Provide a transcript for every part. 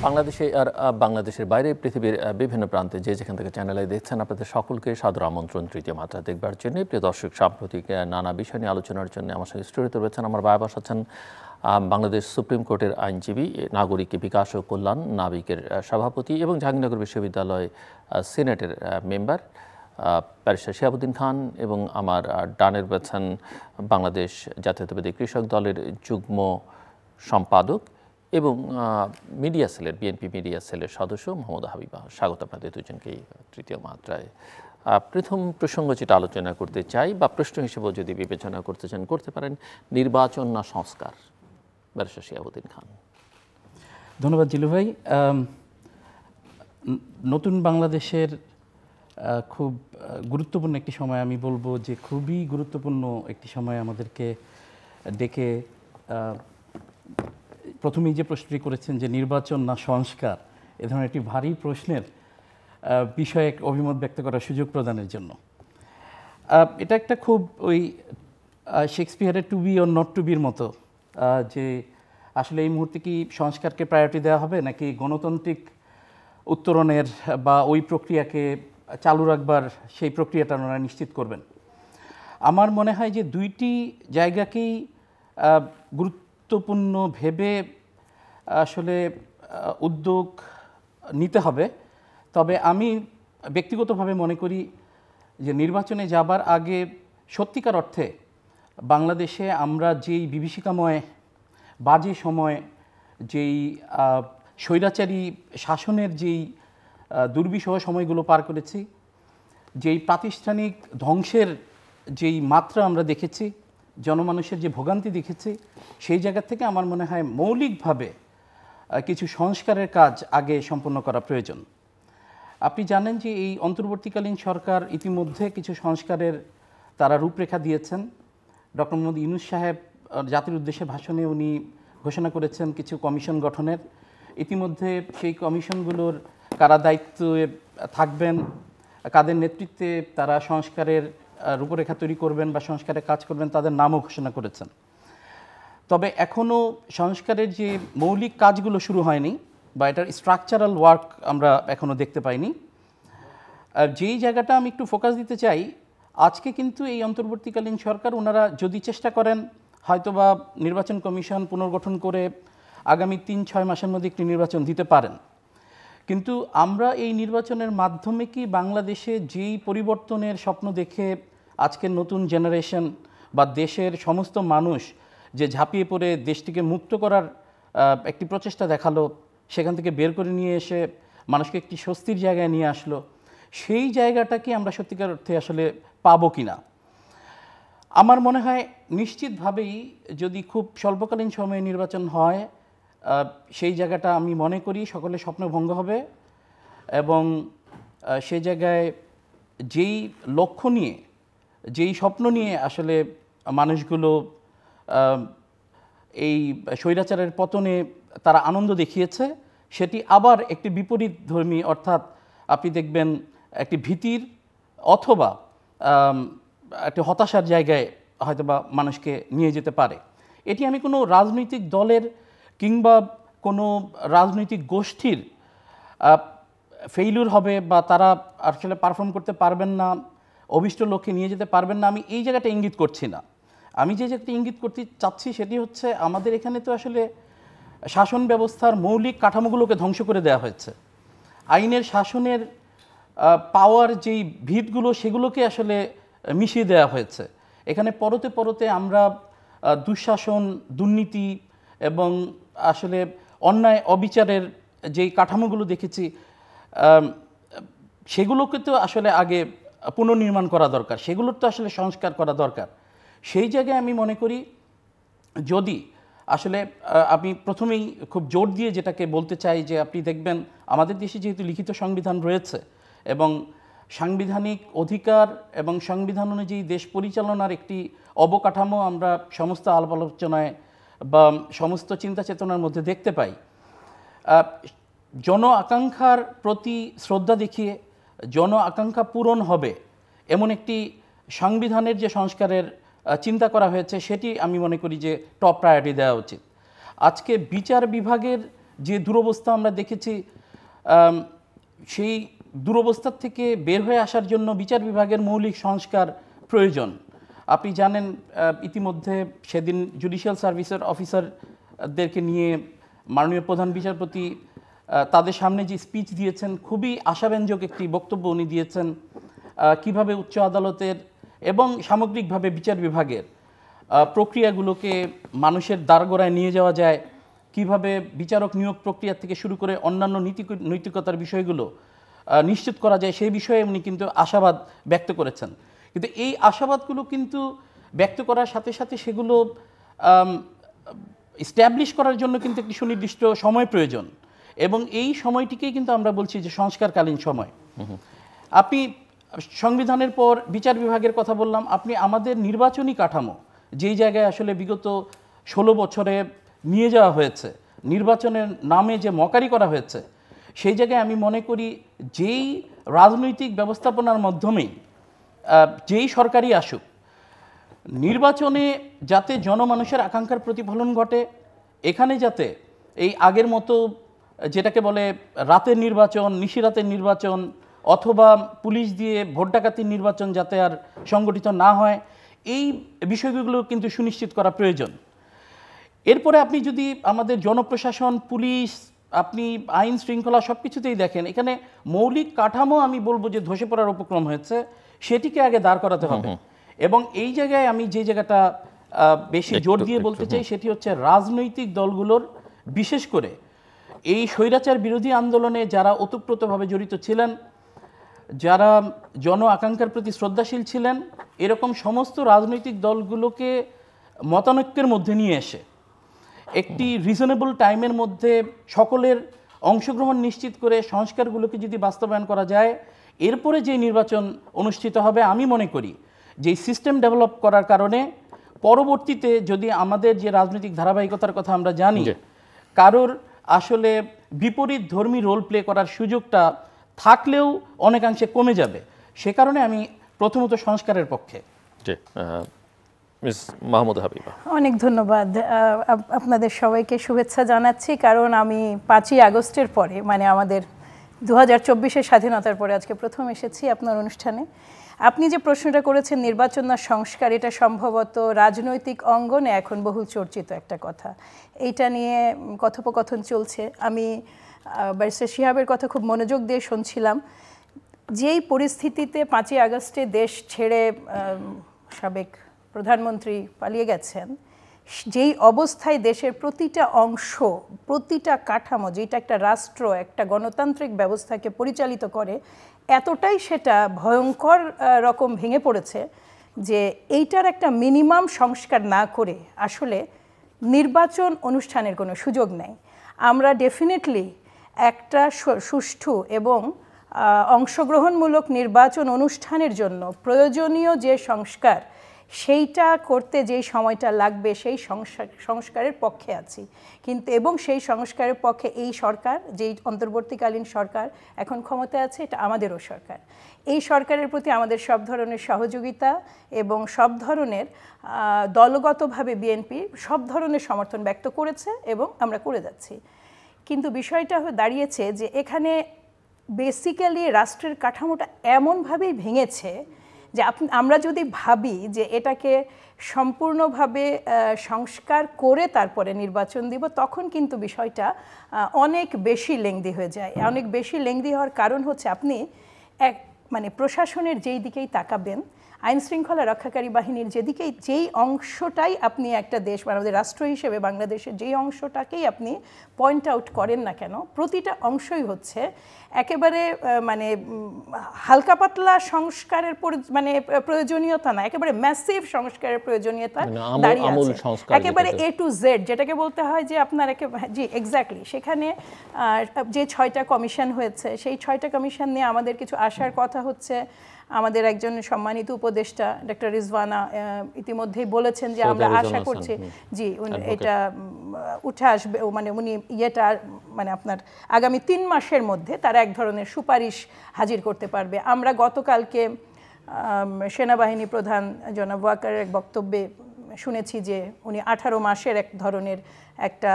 বাংলাদেশে আর বাংলাদেশের বাইরে পৃথিবীর বিভিন্ন প্রান্তে যে যেখান থেকে চ্যানেলে দেখছেন আপনাদের সকলকে সাদর আমন্ত্রণ তৃতীয় মাত্রা দেখবার জন্য। প্রিয় দর্শক, সাম্প্রতিক নানা বিষয় নিয়ে আলোচনার জন্য আমার সঙ্গে স্টুডিওতে রয়েছেন আমার বাবা আছেন বাংলাদেশ সুপ্রিম কোর্টের আইনজীবী, নাগরিক বিকাশ ও কল্যাণ নাবিকের সভাপতি এবং জাহাঙ্গীরনগর বিশ্ববিদ্যালয় সিনেটের মেম্বার ব্যারিস্টার শিহাবুদ্দিন খান, এবং আমার ডানের রয়েছেন বাংলাদেশ জাতীয়তাবাদী কৃষক দলের যুগ্ম সম্পাদক এবং মিডিয়া সেলের বিএনপি মিডিয়া সেলের সদস্য মোহাম্মদ হাবিবা। স্বাগত আপনাদের দুজনকেই তৃতীয় মাত্রায়। প্রথম প্রসঙ্গ যেটা আলোচনা করতে চাই বা প্রশ্ন হিসেবেও যদি বিবেচনা করতে চান করতে পারেন, নির্বাচন না সংস্কার? ব্যারিস্টার শিহাবুদ্দিন খান। ধন্যবাদ জিলু ভাই। নতুন বাংলাদেশের খুব গুরুত্বপূর্ণ একটি সময়, আমি বলবো যে খুবই গুরুত্বপূর্ণ একটি সময় আমাদেরকে ডেকে প্রথমেই যে প্রশ্নটি করেছেন যে নির্বাচন না সংস্কার, এ ধরনের একটি ভারী প্রশ্নের বিষয়ে অভিমত ব্যক্ত করার সুযোগ প্রদানের জন্য। এটা একটা খুব ওই শেক্সপিয়ারের to be or not to বির মতো, যে আসলে এই মুহূর্তে কি সংস্কারকে প্রায়োরিটি দেওয়া হবে নাকি গণতান্ত্রিক উত্তরণের বা ওই প্রক্রিয়াকে চালু রাখবার সেই প্রক্রিয়াটা ওনারা নিশ্চিত করবেন। আমার মনে হয় যে দুইটি জায়গাকেই গুরুত্বপূর্ণ ভেবে আসলে উদ্যোগ নিতে হবে। তবে আমি ব্যক্তিগতভাবে মনে করি যে নির্বাচনে যাবার আগে সত্যিকার অর্থে বাংলাদেশে আমরা যেই বিভীষিকাময় বাজে সময়, যেই স্বৈরাচারী শাসনের যেই দুর্বিষহ সময়গুলো পার করেছি, যেই প্রাতিষ্ঠানিক ধ্বংসের যেই মাত্রা আমরা দেখেছি, জনমানুষের যে ভোগান্তি দেখেছি, সেই জায়গা থেকে আমার মনে হয় মৌলিকভাবে কিছু সংস্কারের কাজ আগে সম্পন্ন করা প্রয়োজন। আপনি জানেন যে এই অন্তর্বর্তীকালীন সরকার ইতিমধ্যে কিছু সংস্কারের তারা রূপরেখা দিয়েছেন। ডক্টর মোহাম্মদ ইউনূস সাহেব জাতির উদ্দেশ্যে ভাষণে উনি ঘোষণা করেছেন কিছু কমিশন গঠনের। ইতিমধ্যে সেই কমিশনগুলোর কারা দায়িত্বে থাকবেন, কাদের নেতৃত্বে তারা সংস্কারের রূপরেখা তৈরি করবেন বা সংস্কারের কাজ করবেন, তাদের নামও ঘোষণা করেছেন। তবে এখনও সংস্কারের যে মৌলিক কাজগুলো শুরু হয়নি বা এটার স্ট্রাকচারাল ওয়ার্ক আমরা এখনও দেখতে পাইনি। যেই জায়গাটা আমি একটু ফোকাস দিতে চাই, আজকে কিন্তু এই অন্তর্বর্তীকালীন সরকার ওনারা যদি চেষ্টা করেন হয়তোবা নির্বাচন কমিশন পুনর্গঠন করে আগামী ৩-৬ মাসের মধ্যে একটি নির্বাচন দিতে পারেন। কিন্তু আমরা এই নির্বাচনের মাধ্যমে কি বাংলাদেশে যেই পরিবর্তনের স্বপ্ন দেখে আজকের নতুন জেনারেশন বা দেশের সমস্ত মানুষ যে ঝাঁপিয়ে পড়ে দেশটিকে মুক্ত করার একটি প্রচেষ্টা দেখালো, সেখান থেকে বের করে নিয়ে এসে মানুষকে একটি স্বস্তির জায়গায় নিয়ে আসলো, সেই জায়গাটা কি আমরা সত্যিকার অর্থে আসলে পাবো কি না? আমার মনে হয় নিশ্চিতভাবেই যদি খুব স্বল্পকালীন সময়ে নির্বাচন হয়, সেই জায়গাটা আমি মনে করি সকলের স্বপ্নভঙ্গ হবে এবং সেই জায়গায় যেই লক্ষ্য নিয়ে, যেই স্বপ্ন নিয়ে আসলে মানুষগুলো এই স্বৈরাচারের পতনে তারা আনন্দ দেখিয়েছে, সেটি আবার একটি বিপরীতধর্মী, অর্থাৎ আপনি দেখবেন একটি ভীতির অথবা একটি হতাশার জায়গায় হয়তোবা মানুষকে নিয়ে যেতে পারে। এটি আমি কোনো রাজনৈতিক দলের কিংবা কোনো রাজনৈতিক গোষ্ঠীর ফেইলিউর হবে বা তারা আসলে পারফর্ম করতে পারবেন না, অভিষ্ট লক্ষ্যে নিয়ে যেতে পারবেন না, আমি এই জায়গাটা ইঙ্গিত করছি না। আমি যে জায়গাটা ইঙ্গিত করতে চাচ্ছি সেটি হচ্ছে আমাদের এখানে তো আসলে শাসন ব্যবস্থার মৌলিক কাঠামোগুলোকে ধ্বংস করে দেওয়া হয়েছে। আইনের শাসনের পাওয়ার যেই ভিতগুলো সেগুলোকে আসলে মিশিয়ে দেওয়া হয়েছে। এখানে পরতে পরতে আমরা দুঃশাসন, দুর্নীতি এবং আসলে অন্যায় অবিচারের যেই কাঠামোগুলো দেখেছি, সেগুলোকে তো আসলে আগে পুনর্নির্মাণ করা দরকার, সেগুলোর তো আসলে সংস্কার করা দরকার। সেই জায়গায় আমি মনে করি যদি আসলে আমি প্রথমেই খুব জোর দিয়ে যেটাকে বলতে চাই যে আপনি দেখবেন আমাদের দেশে যেহেতু লিখিত সংবিধান রয়েছে এবং সাংবিধানিক অধিকার এবং সংবিধান অনুযায়ী দেশ পরিচালনার একটি অবকাঠামো আমরা সমস্ত আলাপ আলোচনায় বা সমস্ত চিন্তা চেতনার মধ্যে দেখতে পাই, জন আকাঙ্ক্ষার প্রতি শ্রদ্ধা দেখিয়ে জন আকাঙ্ক্ষা পূরণ হবে এমন একটি সংবিধানের যে সংস্কারের চিন্তা করা হয়েছে সেটি আমি মনে করি যে টপ প্রায়োরিটি দেওয়া উচিত। আজকে বিচার বিভাগের যে দুরবস্থা আমরা দেখেছি, সেই দুরবস্থার থেকে বের হয়ে আসার জন্য বিচার বিভাগের মৌলিক সংস্কার প্রয়োজন। আপনি জানেন ইতিমধ্যে সেদিন জুডিশিয়াল সার্ভিসের অফিসারদেরকে নিয়ে মাননীয় প্রধান বিচারপতি তাদের সামনে যে স্পিচ দিয়েছেন, খুবই আশাব্যঞ্জক একটি বক্তব্য উনি দিয়েছেন। কিভাবে উচ্চ আদালতের এবং সামগ্রিকভাবে বিচার বিভাগের প্রক্রিয়াগুলোকে মানুষের দ্বারগোড়ায় নিয়ে যাওয়া যায়, কিভাবে বিচারক নিয়োগ প্রক্রিয়া থেকে শুরু করে অন্যান্য নৈতিকতার বিষয়গুলো নিশ্চিত করা যায়, সেই বিষয়ে উনি কিন্তু আশাবাদ ব্যক্ত করেছেন। কিন্তু এই আশাবাদগুলো কিন্তু ব্যক্ত করার সাথে সাথে সেগুলো এস্টাবলিশ করার জন্য কিন্তু একটি সুনির্দিষ্ট সময় প্রয়োজন, এবং এই সময়টিকেই কিন্তু আমরা বলছি যে সংস্কারকালীন সময়। আপনি সংবিধানের পর বিচার বিভাগের কথা বললাম, আপনি আমাদের নির্বাচনী কাঠামো যেই জায়গায় আসলে বিগত 16 বছরে নিয়ে যাওয়া হয়েছে, নির্বাচনের নামে যে মকারি করা হয়েছে, সেই জায়গায় আমি মনে করি যেই রাজনৈতিক ব্যবস্থাপনার মাধ্যমেই যেই সরকারই আসুক, নির্বাচনে যাতে জনমানুষের আকাঙ্ক্ষার প্রতিফলন ঘটে, এখানে যাতে এই আগের মতো যেটাকে বলে রাতের নির্বাচন, নিশিরাতের নির্বাচন অথবা পুলিশ দিয়ে ভোট ডাকাতির নির্বাচন যাতে আর সংগঠিত না হয়, এই বিষয়গুলো কিন্তু সুনিশ্চিত করা প্রয়োজন। এরপরে আপনি যদি আমাদের জনপ্রশাসন, পুলিশ, আপনি আইন শৃঙ্খলা সব কিছুতেই দেখেন, এখানে মৌলিক কাঠামো আমি বলবো যে ধসে পড়ার উপক্রম হয়েছে, সেটিকে আগে দাঁড় করাতে হবে। এবং এই জায়গায় আমি যে জায়গাটা বেশি জোর দিয়ে বলতে চাই সেটি হচ্ছে রাজনৈতিক দলগুলোর, বিশেষ করে এই স্বৈরাচার বিরোধী আন্দোলনে যারা ওতপ্রোতভাবে জড়িত ছিলেন, যারা জন আকাঙ্ক্ষার প্রতি শ্রদ্ধাশীল ছিলেন, এরকম সমস্ত রাজনৈতিক দলগুলোকে মতানৈক্যের মধ্যে নিয়ে এসে একটি রিজনেবল টাইমের মধ্যে সকলের অংশগ্রহণ নিশ্চিত করে সংস্কারগুলোকে যদি বাস্তবায়ন করা যায়, এরপরে যে নির্বাচন অনুষ্ঠিত হবে, আমি মনে করি যে সিস্টেম ডেভেলপ করার কারণে পরবর্তীতে যদি আমাদের যে রাজনৈতিক ধারাবাহিকতার কথা আমরা জানি, কারোর আসলে বিপরীত ধর্মী রোল প্লে করার সুযোগটা থাকলেও অনেকাংশে কমে যাবে। সে কারণে আমি প্রথমত সংস্কারের পক্ষে। মিস মাহমুদা হাবিবা, অনেক ধন্যবাদ। আপনাদের সবাইকে শুভেচ্ছা জানাচ্ছি, কারণ আমি 5ই আগস্টের পরে, মানে আমাদের 2024-এর স্বাধীনতার পরে আজকে প্রথম এসেছি আপনার অনুষ্ঠানে। আপনি যে প্রশ্নটা করেছেন নির্বাচন না সংস্কার, এটা সম্ভবত রাজনৈতিক অঙ্গনে এখন বহুল চর্চিত একটা কথা। এইটা নিয়ে কথোপকথন চলছে। আমি ব্যারিস্টার শিহাবের কথা খুব মনোযোগ দিয়ে শুনছিলাম। যেই পরিস্থিতিতে 5ই আগস্টে দেশ ছেড়ে সাবেক প্রধানমন্ত্রী পালিয়ে গেছেন, যেই অবস্থায় দেশের প্রতিটা অংশ, প্রতিটা কাঠামো, যেটা একটা রাষ্ট্র, একটা গণতান্ত্রিক ব্যবস্থাকে পরিচালিত করে, এতটাই সেটা ভয়ঙ্কর রকম ভেঙে পড়েছে যে এইটার একটা মিনিমাম সংস্কার না করে আসলে নির্বাচন অনুষ্ঠানের কোনো সুযোগ নেই। আমরা ডেফিনেটলি একটা সুষ্ঠু এবং অংশগ্রহণমূলক নির্বাচন অনুষ্ঠানের জন্য প্রয়োজনীয় যে সংস্কার, সেইটা করতে যেই সময়টা লাগবে সেই সংস্কারের পক্ষে আছি। কিন্তু এবং সেই সংস্কারের পক্ষে এই সরকার, যেই অন্তর্বর্তীকালীন সরকার এখন ক্ষমতায় আছে, এটা আমাদেরও সরকার। এই সরকারের প্রতি আমাদের সব ধরনের সহযোগিতা এবং সব ধরনের দলগতভাবে বিএনপি সব ধরনের সমর্থন ব্যক্ত করেছে এবং আমরা করে যাচ্ছি। কিন্তু বিষয়টা দাঁড়িয়েছে যে এখানে বেসিক্যালি রাষ্ট্রের কাঠামোটা এমনভাবেই ভেঙেছে যে আমরা যদি ভাবি যে এটাকে সম্পূর্ণভাবে সংস্কার করে তারপরে নির্বাচন দিব, তখন কিন্তু বিষয়টা অনেক বেশি লেংদি হয়ে যায়। অনেক বেশি লেংদি হওয়ার কারণ হচ্ছে আপনি মানে প্রশাসনের যেই দিকেই তাকাবেন, আইন শৃঙ্খলা রক্ষাকারী বাহিনীর যেদিকেই, যেই অংশটাই আপনি একটা দেশ, আমাদের রাষ্ট্র হিসেবে বাংলাদেশের যেই অংশটাকেই আপনি পয়েন্ট আউট করেন না কেন, প্রতিটা অংশই হচ্ছে একেবারে মানে হালকা পাতলা সংস্কারের মানে প্রয়োজনীয়তা না, একেবারে ম্যাসিভ সংস্কারের প্রয়োজনীয়তা দাঁড়িয়ে আছে, একেবারে A to Z যেটাকে বলতে হয় যে আপনার জি এক্স্যাক্টলি। সেখানে যে 6টা কমিশন হয়েছে, সেই 6টা কমিশন নিয়ে আমাদের কিছু আশার কথা হচ্ছে। আমাদের একজন সম্মানিত উপদেষ্টা ডক্টর রিজওয়ানা ইতিমধ্যেই বলেছেন যে আমরা আশা করছি জি এটা উঠে আসবে, মানে উনি ইয়েটা মানে আপনার আগামী 3 মাসের মধ্যে তারা এক ধরনের সুপারিশ হাজির করতে পারবে। আমরা গতকালকে সেনাবাহিনী প্রধান জনাব ওয়াকারের এক বক্তব্যে শুনেছি যে উনি 18 মাসের এক ধরনের একটা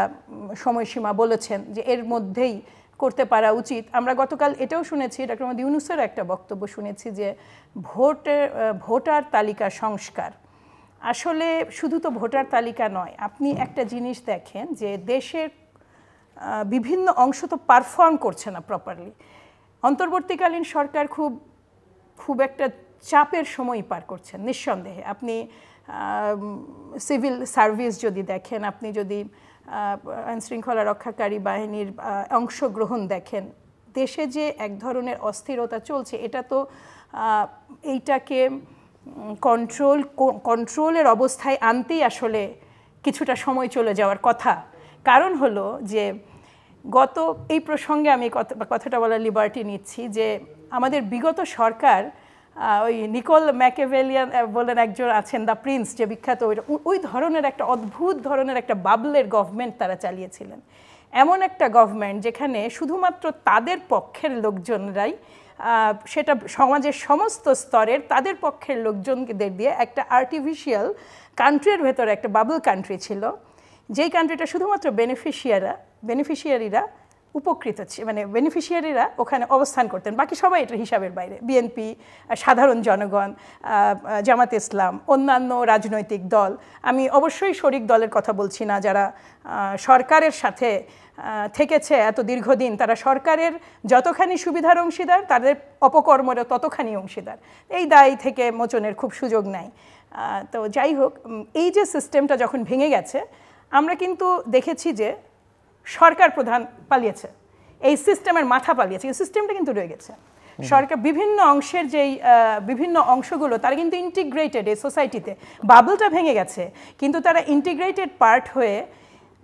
সময়সীমা বলেছেন যে এর মধ্যেই করতে পারা উচিত। আমরা গতকাল এটাও শুনেছি, ডক্টর মোহাম্মদ ইউনূসের একটা বক্তব্য শুনেছি যে ভোটার তালিকা সংস্কার, আসলে শুধু তো ভোটার তালিকা নয়, আপনি একটা জিনিস দেখেন যে দেশের বিভিন্ন অংশ তো পারফর্ম করছে না প্রপারলি। অন্তর্বর্তীকালীন সরকার খুব একটা চাপের সময় পার করছেন নিঃসন্দেহে। আপনি সিভিল সার্ভিস যদি দেখেন, আপনি যদি আইনশৃঙ্খলা রক্ষাকারী বাহিনীর অংশগ্রহণ দেখেন, দেশে যে এক ধরনের অস্থিরতা চলছে, এটা তো এইটাকে কন্ট্রোলের অবস্থায় আনতেই আসলে কিছুটা সময় চলে যাওয়ার কথা। কারণ হলো যে এই প্রসঙ্গে আমি কথাটা বলার লিবার্টি নিচ্ছি যে আমাদের বিগত সরকার, ওই নিকোল ম্যাকিয়াভেলিয়ান বলেন একজন আছেন, দ্য প্রিন্স যে বিখ্যাত, ওই ধরনের একটা অদ্ভুত ধরনের একটা বাবলের গভর্নমেন্ট তারা চালিয়েছিলেন। এমন একটা গভর্নমেন্ট যেখানে শুধুমাত্র তাদের পক্ষের লোকজনরাই, সেটা সমাজের সমস্ত স্তরের তাদের পক্ষের লোকজনদের দিয়ে একটা আর্টিফিশিয়াল কান্ট্রির ভেতরে একটা বাবল কান্ট্রি ছিল, যেই কান্ট্রিটা শুধুমাত্র বেনিফিশিয়ারিরা উপকৃত মানে বেনিফিশিয়ারিরা ওখানে অবস্থান করতেন, বাকি সবাই এটা হিসাবের বাইরে। বিএনপি, সাধারণ জনগণ, জামাত ইসলাম, অন্যান্য রাজনৈতিক দল, আমি অবশ্যই শরিক দলের কথা বলছি না, যারা সরকারের সাথে থেকেছে এত দীর্ঘদিন, তারা সরকারের যতখানি সুবিধার অংশীদার, তাদের অপকর্মেরও ততখানি অংশীদার। এই দায় থেকে মোচনের খুব সুযোগ নাই। তো যাই হোক, এই যে সিস্টেমটা যখন ভেঙে গেছে, আমরা কিন্তু দেখেছি যে সরকার প্রধান পালিয়েছে, এই সিস্টেমের মাথা পালিয়েছে, এই সিস্টেমটা কিন্তু রয়ে গেছে। সরকার বিভিন্ন অংশের বিভিন্ন অংশগুলো তারা কিন্তু ইন্টিগ্রেটেড এই সোসাইটিতে, বাবলটা ভেঙে গেছে কিন্তু তারা ইন্টিগ্রেটেড পার্ট হয়ে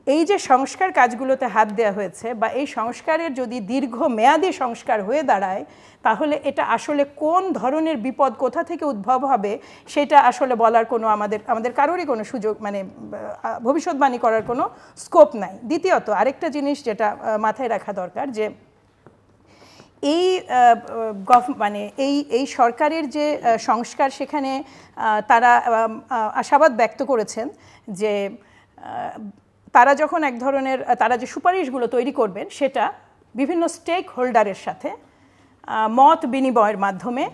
এই যে সংস্কার কাজগুলোতে হাত দেওয়া হয়েছে, বা এই সংস্কারের যদি দীর্ঘমেয়াদী সংস্কার হয়ে দাঁড়ায়, তাহলে এটা আসলে কোন ধরনের বিপদ কোথা থেকে উদ্ভব হবে সেটা আসলে বলার কোনো আমাদের কারোরই কোনো সুযোগ, মানে ভবিষ্যৎবাণী করার কোনো স্কোপ নাই। দ্বিতীয়ত আরেকটা জিনিস যেটা মাথায় রাখা দরকার, যে এই সরকারের যে সংস্কার, সেখানে তারা আশাবাদ ব্যক্ত করেছেন যে তারা যখন তারা যে সুপারিশগুলো তৈরি করবেন, সেটা বিভিন্ন স্টেক হোল্ডারের সাথে মত বিনিময়ের মাধ্যমে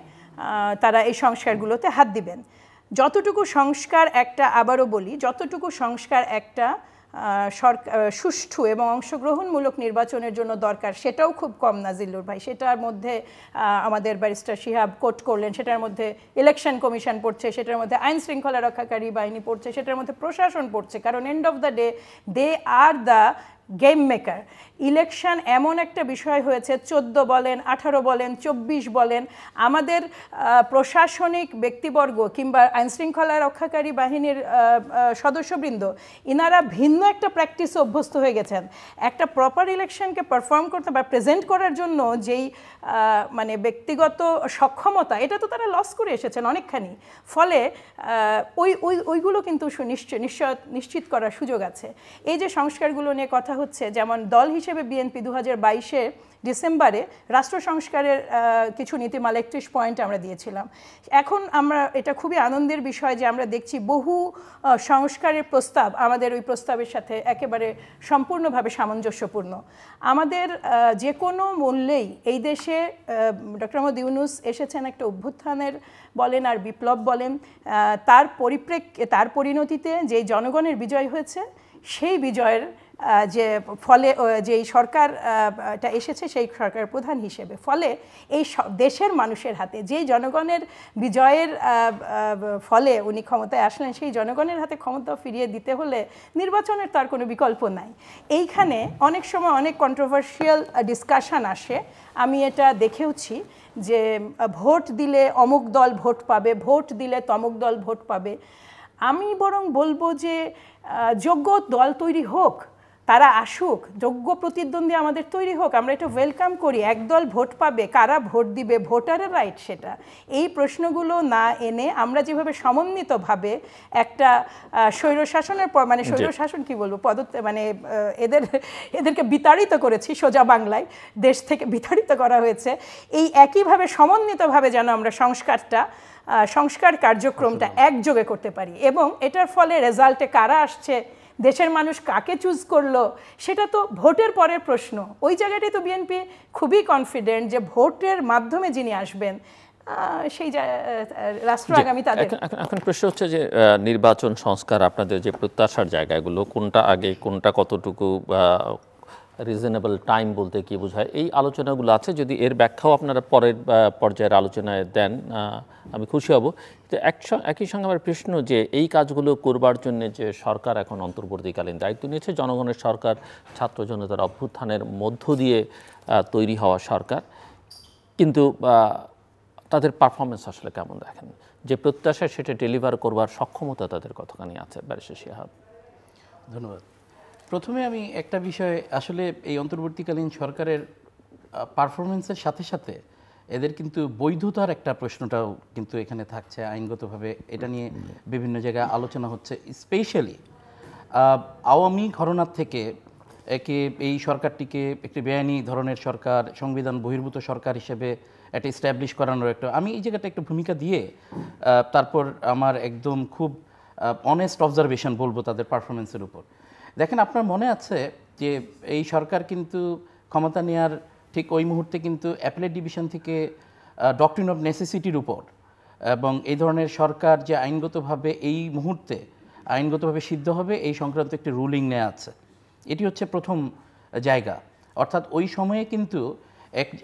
তারা এই সংস্কারগুলোতে হাত দিবেন। যতটুকু সংস্কার একটা, আবারও বলি, যতটুকু সংস্কার একটা সুষ্ঠু এবং অংশগ্রহণমূলক নির্বাচনের জন্য দরকার, সেটাও খুব কম না জিল্লুর ভাই। সেটার মধ্যে আমাদের ব্যারিস্টার শিহাব কোট করলেন, সেটার মধ্যে ইলেকশন কমিশন পড়ছে, সেটার মধ্যে আইন শৃঙ্খলা রক্ষাকারী বাহিনী পড়ছে, সেটার মধ্যে প্রশাসন পড়ছে, কারণ end of the day they are the game maker. Election এমন একটা বিষয় হয়েছে, 14 বলেন, 18 বলেন, 24 বলেন, আমাদের প্রশাসনিক ব্যক্তিবর্গ কিংবা আইনশৃঙ্খলা রক্ষাকারী বাহিনীর সদস্যবৃন্দ, ইনারা ভিন্ন একটা প্র্যাকটিসে অভ্যস্ত হয়ে গেছেন। একটা প্রপার ইলেকশনকে পারফর্ম করতে বা প্রেজেন্ট করার জন্য যেই মানে ব্যক্তিগত সক্ষমতা, এটা তো তারা লস করে এসেছেন অনেকখানি। ফলে ওইগুলো কিন্তু নিশ্চিত করার সুযোগ আছে। এই যে সংস্কারগুলো নিয়ে কথা হচ্ছে, যেমন দল হিসেবে বিএনপি 2022 ডিসেম্বরে রাষ্ট্র সংস্কারের কিছু নীতিমালা 31 পয়েন্ট আমরা দিয়েছিলাম। এখন এটা খুবই আনন্দের বিষয় যে আমরা দেখছি বহু সংস্কারের প্রস্তাব আমাদের ওই প্রস্তাবের সাথে একেবারে সম্পূর্ণভাবে সামঞ্জস্যপূর্ণ। আমাদের যে কোনো মূল্যেই এই দেশে ডক্টর মোহাম্মদ ইউনূস এসেছেন একটা অভ্যুত্থানের বলেন আর বিপ্লব বলেন, তার পরিণতিতে যেই জনগণের বিজয় হয়েছে, সেই বিজয়ের যে ফলে যেই সরকারটা এসেছে, সেই সরকার প্রধান হিসেবে, ফলে এই দেশের মানুষের হাতে যেই জনগণের বিজয়ের ফলে উনি ক্ষমতায় আসলেন, সেই জনগণের হাতে ক্ষমতা ফিরিয়ে দিতে হলে নির্বাচনের তার কোনো বিকল্প নাই। এইখানে অনেক সময় অনেক কন্ট্রোভার্সিয়াল ডিসকাশন আসে, আমি এটা দেখেওছি যে ভোট দিলে অমুক দল ভোট পাবে, ভোট দিলে তমুক দল ভোট পাবে। আমি বরং বলবো যে যোগ্য দল তৈরি হোক, তারা আসুক, যোগ্য প্রতিদ্বন্দ্বী আমাদের তৈরি হোক, আমরা এটা ওয়েলকাম করি। একদল ভোট পাবে, কারা ভোট দিবে, ভোটারের রাইট সেটা। এই প্রশ্নগুলো না এনে আমরা যেভাবে সমন্বিতভাবে একটা স্বৈরশাসনের পর, মানে স্বৈরশাসন কি বলবো, মানে এদেরকে বিতাড়িত করেছি, সোজা বাংলায় দেশ থেকে বিতাড়িত করা হয়েছে, এই একইভাবে সমন্বিতভাবে যেন আমরা সংস্কার কার্যক্রমটা একযোগে করতে পারি। এবং এটার ফলে রেজাল্টে কারা আসছে, দেশের মানুষ কাকে চুজ করলো, সেটা তো ভোটের পরের প্রশ্ন। ওই জায়গাটাই তো বিএনপি খুবই কনফিডেন্ট যে ভোটের মাধ্যমে যিনি আসবেন সেই রাষ্ট্র আগামী তাদের। এখন প্রশ্ন হচ্ছে যে নির্বাচন সংস্কার, আপনাদের যে প্রত্যাশার জায়গাগুলো, কোনটা আগে, কোনটা কতটুকু রিজনেবল টাইম বলতে কি বোঝায়, এই আলোচনাগুলো আছে। যদি এর ব্যাখ্যাও আপনারা পরের পর্যায়ের আলোচনায় দেন আমি খুশি হব। তো একই সঙ্গে আমার প্রশ্ন যে এই কাজগুলো করবার জন্য যে সরকার এখন অন্তর্বর্তীকালীন দায়িত্ব নিয়েছে, জনগণের সরকার, ছাত্র জনতার অভ্যুত্থানের মধ্য দিয়ে তৈরি হওয়া সরকার, কিন্তু তাদের পারফরমেন্স আসলে কেমন দেখেন? যে প্রত্যাশা সেটা ডেলিভার করবার সক্ষমতা তাদের কতখানি আছে? ব্যারিস্টার শিহাব। ধন্যবাদ। প্রথমে আমি একটা বিষয়, আসলে এই অন্তর্বর্তীকালীন সরকারের পারফরমেন্সের সাথে সাথে এদের কিন্তু বৈধতার একটা প্রশ্নটাও কিন্তু এখানে থাকছে আইনগতভাবে। এটা নিয়ে বিভিন্ন জায়গায় আলোচনা হচ্ছে। স্পেশালি আওয়ামী ঘরানার থেকে এই সরকারটিকে একটি বেআইনি ধরনের সরকার, সংবিধান বহির্ভূত সরকার হিসেবে একটা এস্টাবলিশ করানোর আমি এই জায়গাটা একটু ভূমিকা দিয়ে তারপর আমার একদম খুব অনেস্ট অবজারভেশন বলবো তাদের পারফরমেন্সের উপর। দেখেন, আপনার মনে আছে যে এই সরকার কিন্তু ক্ষমতা নেওয়ার ঠিক ওই মুহূর্তে কিন্তু অ্যাপেলেট ডিভিশন থেকে ডক্ট্রিন অফ নেসেসিটির উপর এবং এই ধরনের সরকার যে আইনগতভাবে এই মুহূর্তে আইনগতভাবে সিদ্ধ হবে এই সংক্রান্ত একটি রুলিং নেওয়া আছে। এটি হচ্ছে প্রথম জায়গা। অর্থাৎ ওই সময়ে কিন্তু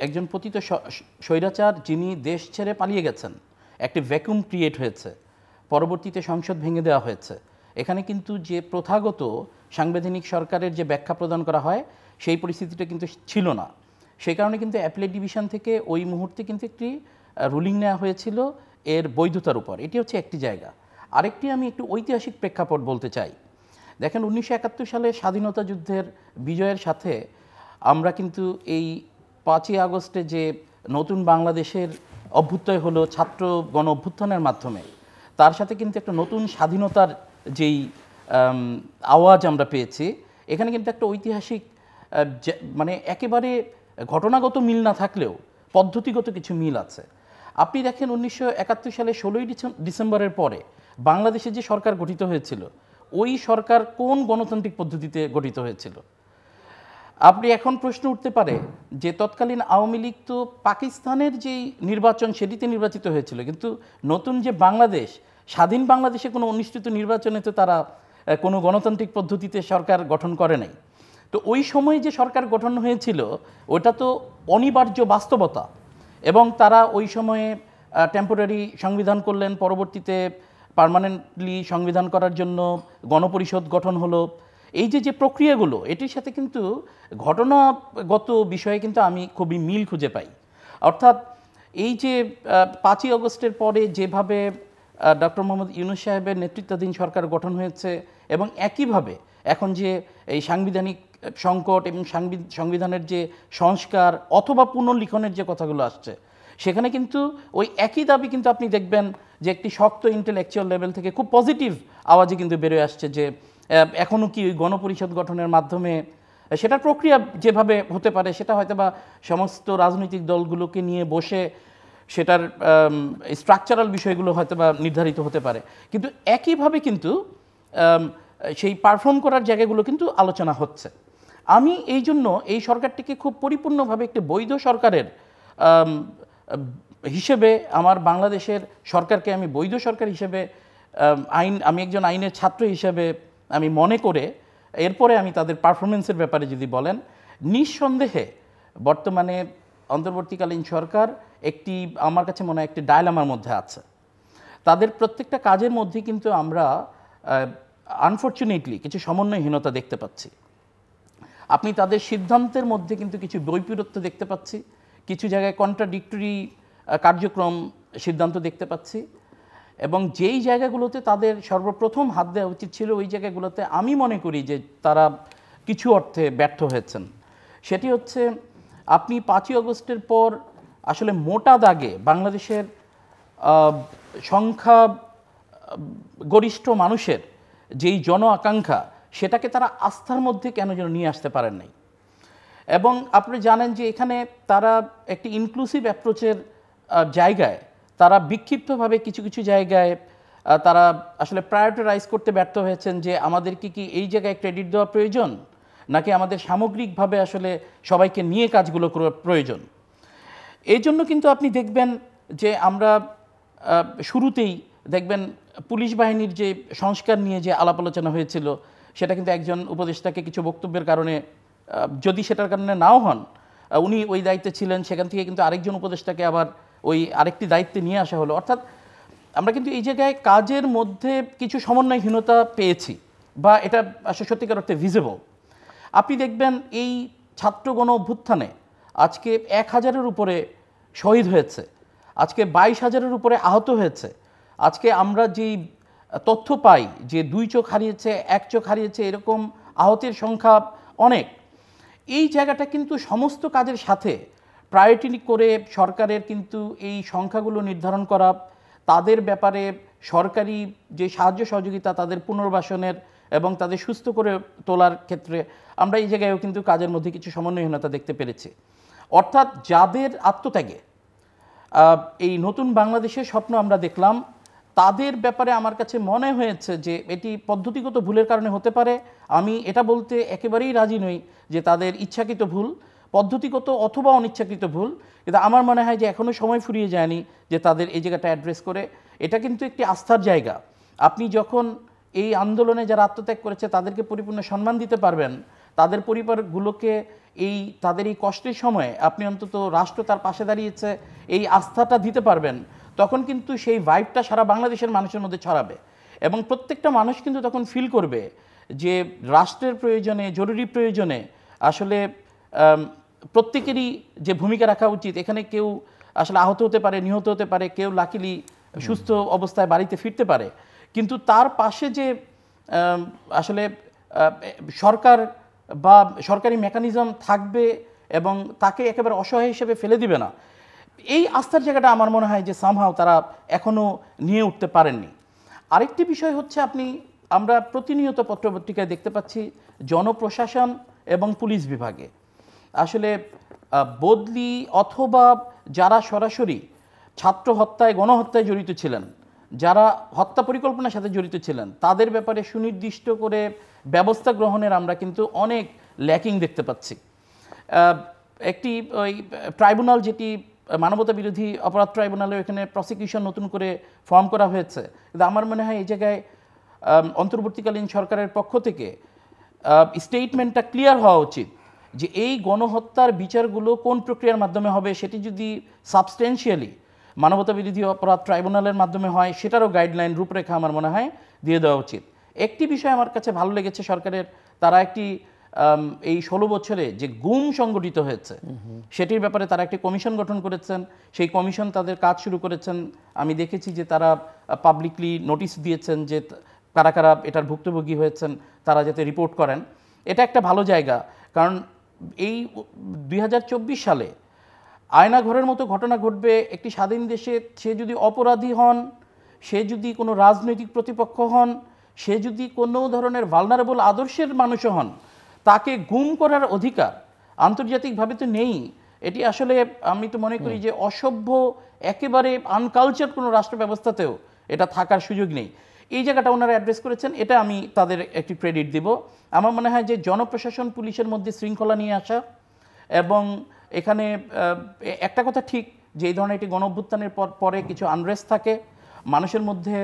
একজন পতিত স্বৈরাচার যিনি দেশ ছেড়ে পালিয়ে গেছেন, একটি ভ্যাকুম ক্রিয়েট হয়েছে, পরবর্তীতে সংসদ ভেঙে দেওয়া হয়েছে। এখানে কিন্তু যে প্রথাগত সাংবিধানিক সরকারের যে ব্যাখ্যা প্রদান করা হয় সেই পরিস্থিতিটা কিন্তু ছিল না। সেই কারণে কিন্তু অ্যাপেলেট ডিভিশন থেকে ওই মুহূর্তে কিন্তু একটি রুলিং নেওয়া হয়েছিল এর বৈধতার উপর। এটি হচ্ছে একটি জায়গা। আরেকটি আমি একটু ঐতিহাসিক প্রেক্ষাপট বলতে চাই। দেখেন, 1971 সালে স্বাধীনতা যুদ্ধের বিজয়ের সাথে আমরা কিন্তু এই 5ই আগস্টে যে নতুন বাংলাদেশের অভ্যুদয় হলো ছাত্র গণ অভ্যুত্থানের মাধ্যমে, তার সাথে কিন্তু একটা নতুন স্বাধীনতার যেই আওয়াজ আমরা পেয়েছি, এখানে কিন্তু একটা ঐতিহাসিক মানে একেবারে ঘটনাগত মিল না থাকলেও পদ্ধতিগত কিছু মিল আছে। আপনি দেখেন 1971 সালে 16ই ডিসেম্বরের পরে বাংলাদেশে যে সরকার গঠিত হয়েছিল, ওই সরকার কোন গণতান্ত্রিক পদ্ধতিতে গঠিত হয়েছিল? আপনি এখন প্রশ্ন উঠতে পারে যে তৎকালীন আওয়ামী লীগ তো পাকিস্তানের যেই নির্বাচন সেটিতে নির্বাচিত হয়েছিল, কিন্তু নতুন যে বাংলাদেশ, স্বাধীন বাংলাদেশে কোনো অনুষ্ঠিত নির্বাচনে তো তারা কোনো গণতান্ত্রিক পদ্ধতিতে সরকার গঠন করে নাই। তো ওই সময়ে যে সরকার গঠন হয়েছিল ওটা তো অনিবার্য বাস্তবতা, এবং তারা ওই সময়ে টেম্পোরারি সংবিধান করলেন, পরবর্তীতে পার্মানেন্টলি সংবিধান করার জন্য গণপরিষদ গঠন হলো। এই যে প্রক্রিয়াগুলো, এটির সাথে কিন্তু ঘটনাগত বিষয়ে কিন্তু আমি খুবই মিল খুঁজে পাই। অর্থাৎ এই যে 5ই আগস্টের পরে যেভাবে ডক্টর মোহাম্মদ ইউনূস সাহেবের নেতৃত্বাধীন সরকার গঠন হয়েছে, এবং একইভাবে এখন যে এই সাংবিধানিক সংকট এবং সংবিধানের যে সংস্কার অথবা পুনর্লিখনের যে কথাগুলো আসছে, সেখানে কিন্তু ওই একই দাবি কিন্তু আপনি দেখবেন যে একটি শক্ত ইন্টেলেকচুয়াল লেভেল থেকে খুব পজিটিভ আওয়াজে কিন্তু বেরোয় আসছে যে এখনও কি ওই গণপরিষদ গঠনের মাধ্যমে সেটার প্রক্রিয়া যেভাবে হতে পারে সেটা হয়তো বা সমস্ত রাজনৈতিক দলগুলোকে নিয়ে বসে সেটার স্ট্রাকচারাল বিষয়গুলো হয়তো বা নির্ধারিত হতে পারে, কিন্তু একইভাবে কিন্তু সেই পারফর্ম করার জায়গাগুলো কিন্তু আলোচনা হচ্ছে। আমি এই জন্য এই সরকারটিকে খুব পরিপূর্ণভাবে একটি বৈধ সরকারের হিসেবে, আমার বাংলাদেশের সরকারকে আমি বৈধ সরকার হিসেবে আমি একজন আইনের ছাত্র হিসেবে আমি মনে করে, এরপরে আমি তাদের পারফরমেন্সের ব্যাপারে যদি বলেন, নিঃসন্দেহে বর্তমানে অন্তর্বর্তীকালীন সরকার একটি, আমার কাছে মনে হয় একটি ডায়লামার মধ্যে আছে। তাদের প্রত্যেকটা কাজের মধ্যে কিন্তু আমরা আনফর্চুনেটলি কিছু সমন্বয়হীনতা দেখতে পাচ্ছি। আপনি তাদের সিদ্ধান্তের মধ্যে কিন্তু কিছু বৈপরীত্য দেখতে পাচ্ছি, কিছু জায়গায় কন্ট্রাডিক্টরি কার্যক্রম সিদ্ধান্ত দেখতে পাচ্ছি, এবং যেই জায়গাগুলোতে তাদের সর্বপ্রথম হাত দেওয়া উচিত ছিল ওই জায়গাগুলোতে আমি মনে করি যে তারা কিছু অর্থে ব্যর্থ হয়েছেন। সেটি হচ্ছে আপনি 5ই আগস্টের পর আসলে মোটা দাগে বাংলাদেশের সংখ্যা গরিষ্ঠ মানুষের যেই জন আকাঙ্ক্ষা সেটাকে তারা আস্থার মধ্যে কেন যেন নিয়ে আসতে পারেন নাই। এবং আপনি জানেন যে এখানে তারা একটি ইনক্লুসিভ অ্যাপ্রোচের জায়গায় তারা বিক্ষিপ্তভাবে কিছু কিছু জায়গায় তারা আসলে প্রায়োরিটাইজ করতে ব্যর্থ হয়েছেন যে আমাদের কি এই জায়গায় ক্রেডিট দেওয়া প্রয়োজন নাকি আমাদের সামগ্রিকভাবে আসলে সবাইকে নিয়ে কাজগুলো করা প্রয়োজন। এই জন্য কিন্তু আপনি দেখবেন যে আমরা শুরুতেই দেখবেন পুলিশ বাহিনীর যে সংস্কার নিয়ে যে আলাপ আলোচনা হয়েছিল সেটা কিন্তু একজন উপদেষ্টাকে কিছু বক্তব্যের কারণে, যদি সেটার কারণে নাও হন, উনি ওই দায়িত্বে ছিলেন, সেখান থেকে কিন্তু আরেকজন উপদেষ্টাকে আবার ওই আরেকটি দায়িত্বে নিয়ে আসা হলো। অর্থাৎ আমরা কিন্তু এই জায়গায় কাজের মধ্যে কিছু সমন্বয়হীনতা পেয়েছি, বা এটা আসলে সত্যিকার অর্থে ভিজিবল। আপনি দেখবেন এই ছাত্র গণ অভ্যুত্থানে আজকে 1000-এর উপরে শহীদ হয়েছে, আজকে 22,000-এর উপরে আহত হয়েছে। আজকে আমরা যেই তথ্য পাই যে 2 চোখ হারিয়েছে, 1 চোখ হারিয়েছে, এরকম আহতের সংখ্যা অনেক। এই জায়গাটা কিন্তু সমস্ত কাজের সাথে প্রায়োরিটি করে সরকারের কিন্তু এই সংখ্যাগুলো নির্ধারণ করা, তাদের ব্যাপারে সরকারি যে সাহায্য সহযোগিতা, তাদের পুনর্বাসনের এবং তাদের সুস্থ করে তোলার ক্ষেত্রে আমরা এই জায়গায়ও কিন্তু কাজের মধ্যে কিছু সমন্বয়হীনতা দেখতে পেরেছি। অর্থাৎ যাদের আত্মত্যাগে এই নতুন বাংলাদেশের স্বপ্ন আমরা দেখলাম, তাদের ব্যাপারে আমার কাছে মনে হয়েছে যে এটি পদ্ধতিগত ভুলের কারণে হতে পারে। আমি এটা বলতে একেবারেই রাজি নই যে তাদের ইচ্ছাকৃত ভুল, পদ্ধতিগত অথবা অনিচ্ছাকৃত ভুল, কিন্তু আমার মনে হয় যে এখনও সময় ফুরিয়ে যায়নি যে তাদের এই জায়গাটা অ্যাড্রেস করে। এটা কিন্তু একটি আস্থার জায়গা। আপনি যখন এই আন্দোলনে যারা আত্মত্যাগ করেছে তাদেরকে পরিপূর্ণ সম্মান দিতে পারবেন, তাদের পরিবারগুলোকে তাদের এই কষ্টের সময়ে আপনি অন্তত রাষ্ট্র তার পাশে দাঁড়িয়েছে এই আস্থাটা দিতে পারবেন, তখন কিন্তু সেই ভাইবটা সারা বাংলাদেশের মানুষের মধ্যে ছড়াবে। এবং প্রত্যেকটা মানুষ কিন্তু তখন ফিল করবে যে রাষ্ট্রের প্রয়োজনে, জরুরি প্রয়োজনে আসলে প্রত্যেকেরই যে ভূমিকা রাখা উচিত। এখানে কেউ আসলে আহত হতে পারে, নিহত হতে পারে, কেউ লাকিলি সুস্থ অবস্থায় বাড়িতে ফিরতে পারে, কিন্তু তার পাশে যে আসলে সরকার বা সরকারি মেকানিজম থাকবে এবং তাকে একেবারে অসহায় হিসেবে ফেলে দিবে না, এই আস্থার জায়গাটা আমার মনে হয় যে সামহাও তারা এখনও নিয়ে উঠতে পারেননি। আরেকটি বিষয় হচ্ছে আমরা প্রতিনিয়ত পত্রপত্রিকায় দেখতে পাচ্ছি জনপ্রশাসন এবং পুলিশ বিভাগে আসলে বদলি অথবা যারা সরাসরি ছাত্র হত্যায়, গণহত্যায় জড়িত ছিলেন, যারা হত্যা পরিকল্পনার সাথে জড়িত ছিলেন, তাদের ব্যাপারে সুনির্দিষ্ট করে ব্যবস্থা গ্রহণের আমরা কিন্তু অনেক ল্যাকিং দেখতে পাচ্ছি। একটি ওই ট্রাইব্যুনাল, যেটি মানবতা বিরোধী অপরাধ ট্রাইব্যুনালে, এখানে প্রসিকিউশন নতুন করে ফর্ম করা হয়েছে, কিন্তু আমার মনে হয় এই জায়গায় অন্তর্বর্তীকালীন সরকারের পক্ষ থেকে স্টেটমেন্টটা ক্লিয়ার হওয়া উচিত যে এই গণহত্যার বিচারগুলো কোন প্রক্রিয়ার মাধ্যমে হবে। সেটি যদি সাবস্টেন্সিয়ালি মানবতা বিরোধী অপরাধ ট্রাইব্যুনালের মাধ্যমে হয়, সেটারও গাইডলাইন, রূপরেখা আমার মনে হয় দিয়ে দেওয়া উচিত। একটি বিষয় আমার কাছে ভালো লেগেছে সরকারের, তারা একটি এই 16 বছরে যে গুম সংগঠিত হয়েছে সেটির ব্যাপারে তারা একটি কমিশন গঠন করেছেন। সেই কমিশন তাদের কাজ শুরু করেছেন। আমি দেখেছি যে তারা পাবলিকলি নোটিশ দিয়েছেন যে কারা কারা এটার ভুক্তভোগী হয়েছেন তারা যাতে রিপোর্ট করেন। এটা একটা ভালো জায়গা, কারণ এই 2024 সালে আয়নাঘরের মতো ঘটনা ঘটবে একটি স্বাধীন দেশে। সে যদি অপরাধী হন, সে যদি কোনো রাজনৈতিক প্রতিপক্ষ হন, সে যদি কোনো ধরনের ভালনারেবল আদর্শের মানুষও হন, তাকে গুম করার অধিকার আন্তর্জাতিকভাবে তো নেই। এটি আসলে আমি তো মনে করি যে অসভ্য, একেবারে আনকালচার কোনো রাষ্ট্র ব্যবস্থাতেও এটা থাকার সুযোগ নেই। এই জায়গাটা ওনারা অ্যাড্রেস করেছেন, এটা আমি তাদের একটি ক্রেডিট দিব। আমার মনে হয় যে জনপ্রশাসন, পুলিশের মধ্যে শৃঙ্খলা নিয়ে আসা, এবং এখানে একটা কথা ঠিক যে এই ধরনের একটি গণঅভ্যুত্থানের পরে কিছু আনরেস্ট থাকে, মানুষের মধ্যে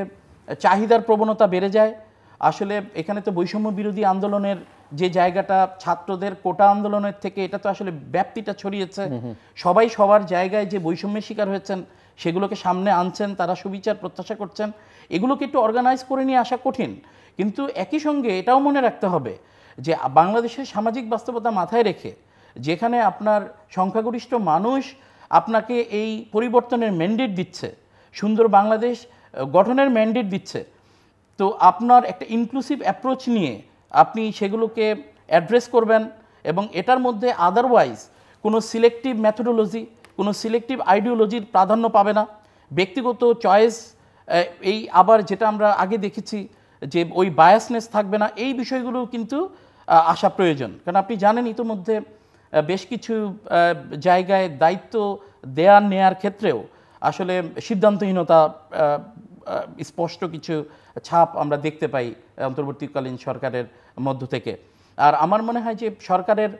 চাহিদার প্রবণতা বেড়ে যায়। আসলে এখানে তো বৈষম্য বিরোধী আন্দোলনের যে জায়গাটা, ছাত্রদের কোটা আন্দোলনের থেকে এটা তো আসলে ব্যাপ্তিটা ছড়িয়েছে। সবাই সবার জায়গায় যে বৈষম্যের শিকার হয়েছেন সেগুলোকে সামনে আনছেন, তারা সুবিচার প্রত্যাশা করছেন। এগুলোকে একটু অর্গানাইজ করে নিয়ে আসা কঠিন, কিন্তু একই সঙ্গে এটাও মনে রাখতে হবে যে বাংলাদেশের সামাজিক বাস্তবতা মাথায় রেখে, যেখানে আপনার সংখ্যাগরিষ্ঠ মানুষ আপনাকে এই পরিবর্তনের ম্যান্ডেট দিচ্ছে, সুন্দর বাংলাদেশ গঠনের ম্যান্ডেট দিচ্ছে, তো আপনার একটা ইনক্লুসিভ অ্যাপ্রোচ নিয়ে আপনি সেগুলোকে অ্যাড্রেস করবেন এবং এটার মধ্যে আদারওয়াইজ কোনো সিলেক্টিভ মেথোডোলজি, কোনো সিলেক্টিভ আইডিওলজির প্রাধান্য পাবে না। ব্যক্তিগত চয়েস, এই আবার যেটা আমরা আগে দেখেছি যে ওই বায়াসনেস থাকবে না, এই বিষয়গুলো কিন্তু আসা প্রয়োজন। কারণ আপনি জানেন ইতিমধ্যে বেশ কিছু জায়গায় দায়িত্ব দেয়ার নেয়ার ক্ষেত্রেও আসলে সিদ্ধান্তহীনতা স্পষ্ট কিছু ছাপ আমরা দেখতে পাই অন্তর্বর্তীকালীন সরকারের মধ্য থেকে। আর আমার মনে হয় যে সরকারের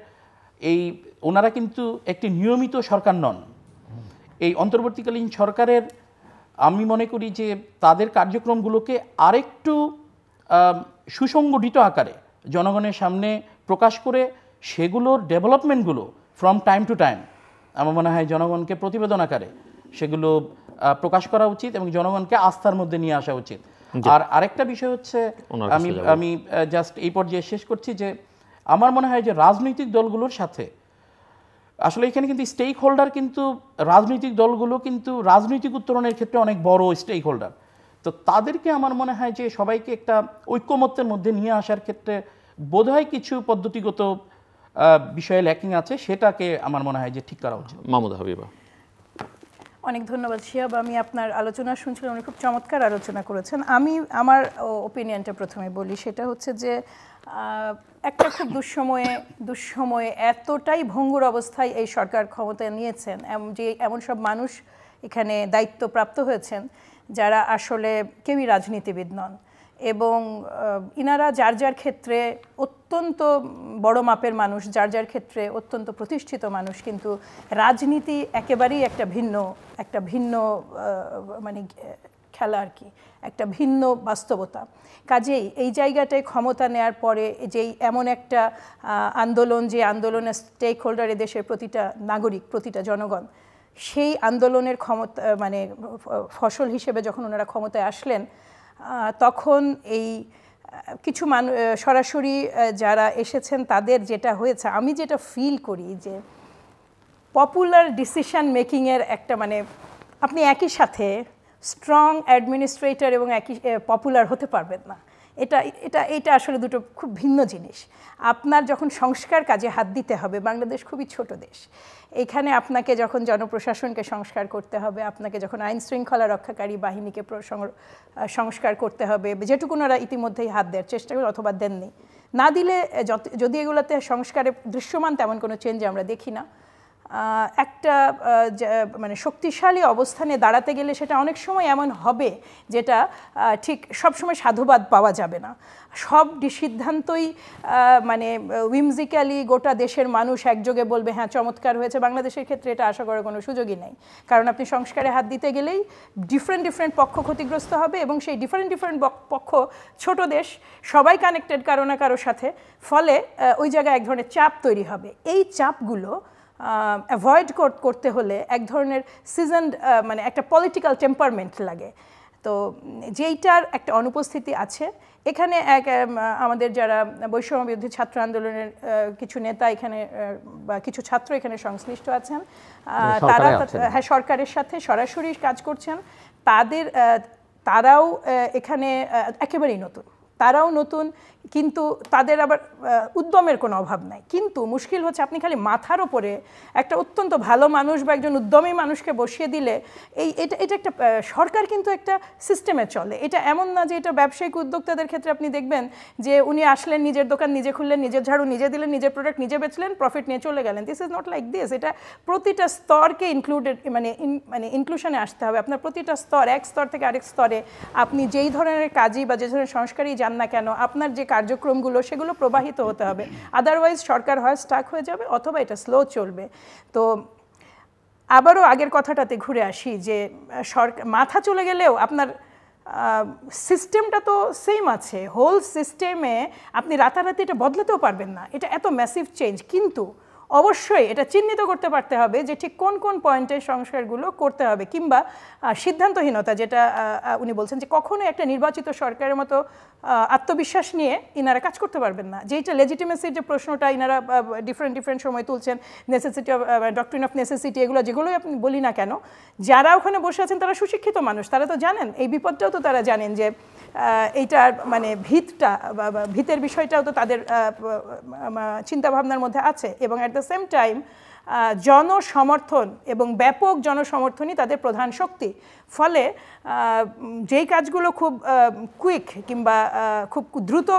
ওনারা কিন্তু একটি নিয়মিত সরকার নন। এই অন্তর্বর্তীকালীন সরকারের আমি মনে করি যে তাদের কার্যক্রমগুলোকে আরেকটু সুসংগঠিত আকারে জনগণের সামনে প্রকাশ করে সেগুলোর ডেভেলপমেন্টগুলো ফ্রম টাইম টু টাইম আমার মনে হয় জনগণকে প্রতিবেদন আকারে সেগুলো প্রকাশ করা উচিত এবং জনগণকে আস্থার মধ্যে নিয়ে আসা উচিত। আর আরেকটা বিষয় হচ্ছে, আমি জাস্ট এই পর্যায়ে শেষ করছি যে আমার মনে হয় যে রাজনৈতিক দলগুলোর সাথে আসলে এখানে কিন্তু স্টেক হোল্ডার, কিন্তু রাজনৈতিক দলগুলো কিন্তু রাজনৈতিক উত্তরণের ক্ষেত্রে অনেক বড় স্টেক হোল্ডার। তো তাদেরকে আমার মনে হয় যে সবাইকে একটা ঐক্যমত্যের মধ্যে নিয়ে আসার ক্ষেত্রে বোধহয় কিছু পদ্ধতিগত বিষয়ে ল্যাকিং আছে, সেটাকে আমার মনে হয় যে ঠিক করা উচিত। মাহমুদা হাবিবা। অনেক ধন্যবাদ শিহাব, আমি আপনার আলোচনা শুনছিলাম, উনি খুব চমৎকার আলোচনা করেছেন। আমি আমার ওপিনিয়নটা প্রথমে বলি, সেটা হচ্ছে যে একটা খুব দুঃসময়ে এতটাই ভঙ্গুর অবস্থায় এই সরকার ক্ষমতায় নিয়েছেন যে এমন সব মানুষ এখানে দায়িত্বপ্রাপ্ত হয়েছেন যারা আসলে কেউই রাজনীতিবিদ নন, এবং ইনারা যার যার ক্ষেত্রে অত্যন্ত বড় মাপের মানুষ, যার যার ক্ষেত্রে অত্যন্ত প্রতিষ্ঠিত মানুষ, কিন্তু রাজনীতি একেবারেই একটা ভিন্ন মানে খেলা আর কি, একটা ভিন্ন বাস্তবতা। কাজেই এই জায়গাটায় ক্ষমতা নেয়ার পরে যেই এমন একটা আন্দোলন, যে আন্দোলনের স্টেক হোল্ডার দেশের প্রতিটা নাগরিক, প্রতিটা জনগণ, সেই আন্দোলনের ক্ষমতা মানে ফসল হিসেবে যখন ওনারা ক্ষমতায় আসলেন, তখন এই কিছু সরাসরি যারা এসেছেন তাদের যেটা হয়েছে, আমি যেটা ফিল করি যে পপুলার ডিসিশন মেকিংয়ের একটা মানে আপনি একই সাথে স্ট্রং অ্যাডমিনিস্ট্রেটর এবং একই পপুলার হতে পারবেন না। এটা আসলে দুটো খুব ভিন্ন জিনিস। আপনার যখন সংস্কার কাজে হাত দিতে হবে, বাংলাদেশ খুবই ছোট দেশ, এখানে আপনাকে যখন জনপ্রশাসনকে সংস্কার করতে হবে, আপনাকে যখন আইন শৃঙ্খলা রক্ষাকারী বাহিনীকে সংস্কার করতে হবে, যেটুকু ওরা ইতিমধ্যেই হাত দেওয়ার চেষ্টা করে অথবা দেননি, না দিলে যদি এগুলোতে সংস্কারে দৃশ্যমান তেমন কোনো চেঞ্জ আমরা দেখি না, একটা মানে শক্তিশালী অবস্থানে দাঁড়াতে গেলে সেটা অনেক সময় এমন হবে যেটা ঠিক সবসময় সাধুবাদ পাওয়া যাবে না। সব সিদ্ধান্তই মানে উইমজিক্যালি গোটা দেশের মানুষ একযোগে বলবে হ্যাঁ চমৎকার হয়েছে, বাংলাদেশের ক্ষেত্রে এটা আশা করার কোনো সুযোগই নেই। কারণ আপনি সংস্কারে হাত দিতে গেলেই ডিফারেন্ট পক্ষ ক্ষতিগ্রস্ত হবে, এবং সেই ডিফারেন্ট পক্ষ, ছোট দেশ, সবাই কানেক্টেড কারো না কারোর সাথে, ফলে ওই জায়গায় এক ধরনের চাপ তৈরি হবে। এই চাপগুলো অ্যাভয়েড করতে হলে এক ধরনের সিজনড মানে একটা পলিটিক্যাল টেম্পারমেন্ট লাগে। তো যেইটার একটা অনুপস্থিতি আছে এখানে। আমাদের যারা বৈষম্য বিরোধী ছাত্র আন্দোলনের কিছু নেতা এখানে বা কিছু ছাত্র এখানে সংশ্লিষ্ট আছেন, তারা হ্যাঁ সরকারের সাথে সরাসরি কাজ করছেন, তারাও এখানে একেবারেই নতুন, কিন্তু তাদের আবার উদ্যমের কোনো অভাব নাই। কিন্তু মুশকিল হচ্ছে আপনি খালি মাথার ওপরে একটা অত্যন্ত ভালো মানুষ বা একজন উদ্যমী মানুষকে বসিয়ে দিলে এটা একটা সরকার কিন্তু একটা সিস্টেমে চলে। এটা এমন না যে এটা ব্যবসায়িক উদ্যোক্তাদের ক্ষেত্রে আপনি দেখবেন যে উনি আসলেন, নিজের দোকান নিজে খুললেন, নিজের ঝাড়ু নিজে দিলেন, নিজের প্রোডাক্ট নিজে বেচলেন, প্রফিট নিয়ে চলে গেলেন। This is not like this. এটা প্রতিটা স্তরকে মানে ইনক্লুশনে আসতে হবে। আপনার প্রতিটা স্তর, এক স্তর থেকে আরেক স্তরে আপনি যেই ধরনের কাজই বা যে ধরনের সংস্কারই যান না কেন, আপনার যে কার্যক্রমগুলো সেগুলো প্রবাহিত হতে হবে। আদারওয়াইজ সরকার হয় স্টাক হয়ে যাবে অথবা এটা স্লো চলবে। তো আবারও আগের কথাটাতে ঘুরে আসি যে সরকার মাথা চলে গেলেও আপনার সিস্টেমটা তো সেম আছে। হোল সিস্টেমে আপনি রাতারাতি এটা বদলাতেও পারবেন না, এটা এত ম্যাসিভ চেঞ্জ। কিন্তু অবশ্যই এটা চিহ্নিত করতে পারতে হবে যে ঠিক কোন কোন পয়েন্টে সংস্কারগুলো করতে হবে, কিংবা সিদ্ধান্তহীনতা যেটা উনি বলছেন যে কখনোই একটা নির্বাচিত সরকারের মতো আত্মবিশ্বাস নিয়ে ইনারা কাজ করতে পারবেন না। যেটা লেজিটিমেসির যে প্রশ্নটা ইনারা ডিফারেন্ট সময় তুলছেন, necessity of doctrine of necessity, যেগুলোই আপনি বলি না কেন, যারা ওখানে বসে আছেন তারা সুশিক্ষিত মানুষ, তারা তো জানেন এই বিপদটাও তো তারা জানেন যে এইটার মানে ভিতের বিষয়টাও তো তাদের চিন্তাভাবনার মধ্যে আছে, এবং অ্যাট দ্য সেম টাইম জনসমর্থন এবং ব্যাপক জনসমর্থনই তাদের প্রধান শক্তি। ফলে যেই কাজগুলো খুব কুইক কিংবা খুব দ্রুত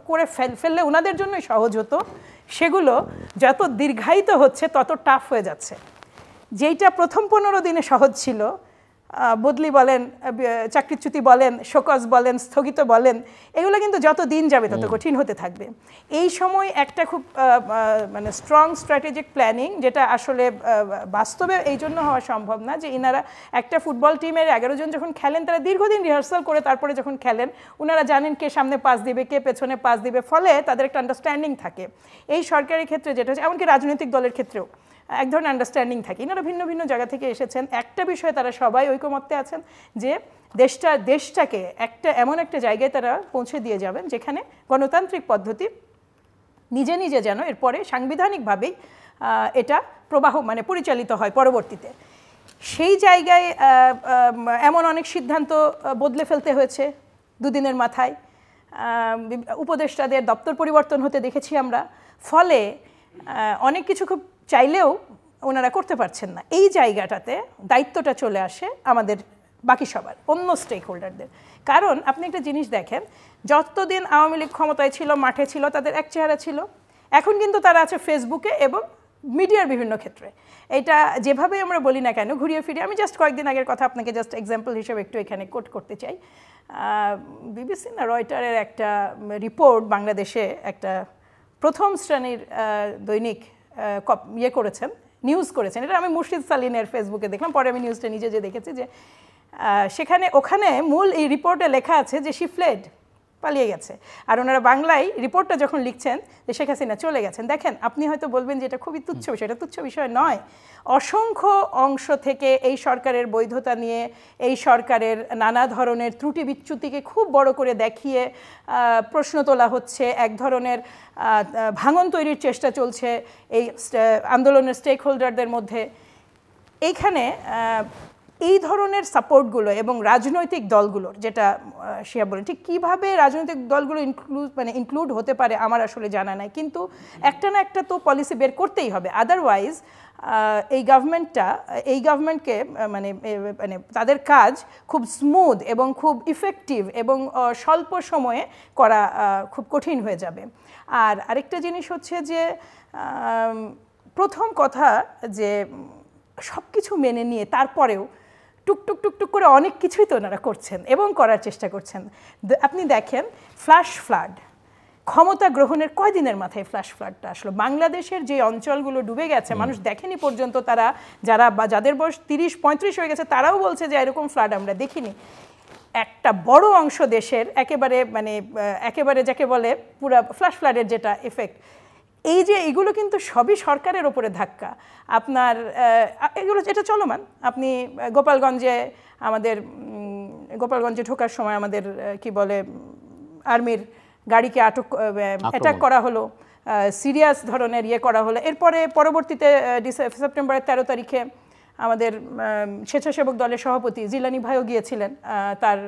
করে ফেললে ওনাদের জন্যই সহজ হতো, সেগুলো যত দীর্ঘায়িত হচ্ছে তত টাফ হয়ে যাচ্ছে। যেইটা প্রথম 15 দিনে সহজ ছিল, বদলি বলেন, চাকরিচ্যুতি বলেন, শোকজ বলেন, স্থগিত বলেন, এগুলো কিন্তু যত দিন যাবে তত কঠিন হতে থাকবে। এই সময় একটা খুব মানে স্ট্রং স্ট্র্যাটেজিক প্ল্যানিং, যেটা আসলে বাস্তবে এই জন্য হওয়া সম্ভব না যে ইনারা একটা ফুটবল টিমের 11 জন যখন খেলেন, তারা দীর্ঘদিন রিহার্সাল করে তারপরে যখন খেলেন, ওনারা জানেন কে সামনে পাস দিবে, কে পেছনে পাস দিবে, ফলে তাদের একটা আন্ডারস্ট্যান্ডিং থাকে। এই সরকারের ক্ষেত্রে যেটা হচ্ছে, এমনকি রাজনৈতিক দলের ক্ষেত্রেও এক ধরনের আন্ডারস্ট্যান্ডিং থাকে। এনারা ভিন্ন ভিন্ন জায়গা থেকে এসেছেন, একটা বিষয়ে তারা সবাই ঐকমত্যে আছেন যে দেশটাকে এমন একটা জায়গায় তারা পৌঁছে দিয়ে যাবেন যেখানে গণতান্ত্রিক পদ্ধতি নিজে নিজে যেন এরপরে সাংবিধানিকভাবেই এটা মানে পরিচালিত হয় পরবর্তীতে। সেই জায়গায় এমন অনেক সিদ্ধান্ত বদলে ফেলতে হয়েছে 2 দিনের মাথায়। উপদেষ্টাদের দপ্তর পরিবর্তন হতে দেখেছি আমরা। ফলে অনেক কিছু খুব চাইলেও ওনারা করতে পারছেন না। এই জায়গাটাতে দায়িত্বটা চলে আসে আমাদের বাকি সবার, অন্য স্টেক হোল্ডারদের। কারণ আপনি একটা জিনিস দেখেন, যতদিন আওয়ামী লীগ ক্ষমতায় ছিল, মাঠে ছিল, তাদের এক চেহারা ছিল। এখন কিন্তু তারা আছে ফেসবুকে এবং মিডিয়ার বিভিন্ন ক্ষেত্রে। এটা যেভাবে আমরা বলি না কেন, ঘুরিয়ে ফিরিয়ে, আমি জাস্ট কয়েকদিন আগের কথা আপনাকে জাস্ট এক্সাম্পল হিসেবে একটু এখানে কোট করতে চাই। বিবিসি না রয়টারের একটা রিপোর্ট, বাংলাদেশে একটা প্রথম শ্রেণীর দৈনিক নিউজ করেছেন। এটা আমি মুর্শিদ সালিনের ফেসবুকে দেখলাম, পরে আমি নিউজটা নিজে যে দেখেছি, যে ওখানে মূল এই রিপোর্টে লেখা আছে যে শি ফ্লেড, পালিয়ে গেছে। আর ওনারা বাংলায় রিপোর্টটা যখন লিখছেন যে শেখ হাসিনা চলে গেছেন, দেখেন আপনি হয়তো বলবেন যে এটা খুবই তুচ্ছ বিষয়, এটা তুচ্ছ বিষয় নয়। অসংখ্য অংশ থেকে এই সরকারের বৈধতা নিয়ে, এই সরকারের নানা ধরনের ত্রুটি বিচ্যুতিকে খুব বড় করে দেখিয়ে প্রশ্ন তোলা হচ্ছে, এক ধরনের ভাঙন তৈরির চেষ্টা চলছে এই আন্দোলনের স্টেক হোল্ডারদের মধ্যে। এইখানে এই ধরনের সাপোর্টগুলো এবং রাজনৈতিক দলগুলোর, যেটা শিয়া বলেন, ঠিক কীভাবে রাজনৈতিক দলগুলো ইনক্লুড হতে পারে আমার আসলে জানা নাই, কিন্তু একটা না একটা তো পলিসি বের করতেই হবে। আদারওয়াইজ এই গভর্নমেন্টকে মানে তাদের কাজ খুব স্মুথ এবং খুব ইফেক্টিভ এবং স্বল্প সময়ে করা খুব কঠিন হয়ে যাবে। আর আরেকটা জিনিস হচ্ছে যে, প্রথম কথা যে সব কিছু মেনে নিয়ে তারপরেও টুকটুক টুকটুক করে অনেক কিছুই তো ওনারা করছেন এবং করার চেষ্টা করছেন। আপনি দেখেন ফ্ল্যাশ ফ্লাড, ক্ষমতা গ্রহণের কয়দিনের মাথায় ফ্ল্যাশ ফ্লাডটা আসলো। বাংলাদেশের যে অঞ্চলগুলো ডুবে গেছে, মানুষ দেখেনি পর্যন্ত, যাদের বয়স 30-35 হয়ে গেছে, তারাও বলছে যে এরকম ফ্লাড আমরা দেখিনি। একটা বড় অংশ দেশের একেবারে যাকে বলে পুরা ফ্ল্যাশ ফ্লাডের যেটা এফেক্ট, এগুলো কিন্তু সবই সরকারের ওপরে ধাক্কা। আপনার এগুলো যেটা চলমান, আপনি গোপালগঞ্জে ঢোকার সময় আমাদের কি বলে আর্মির গাড়িকে অ্যাটাক করা হলো, সিরিয়াস ধরনের করা হলো। এরপরে পরবর্তীতে সেপ্টেম্বরের 13 তারিখে আমাদের স্বেচ্ছাসেবক দলের সভাপতি জিলানি ভাইও গিয়েছিলেন, তার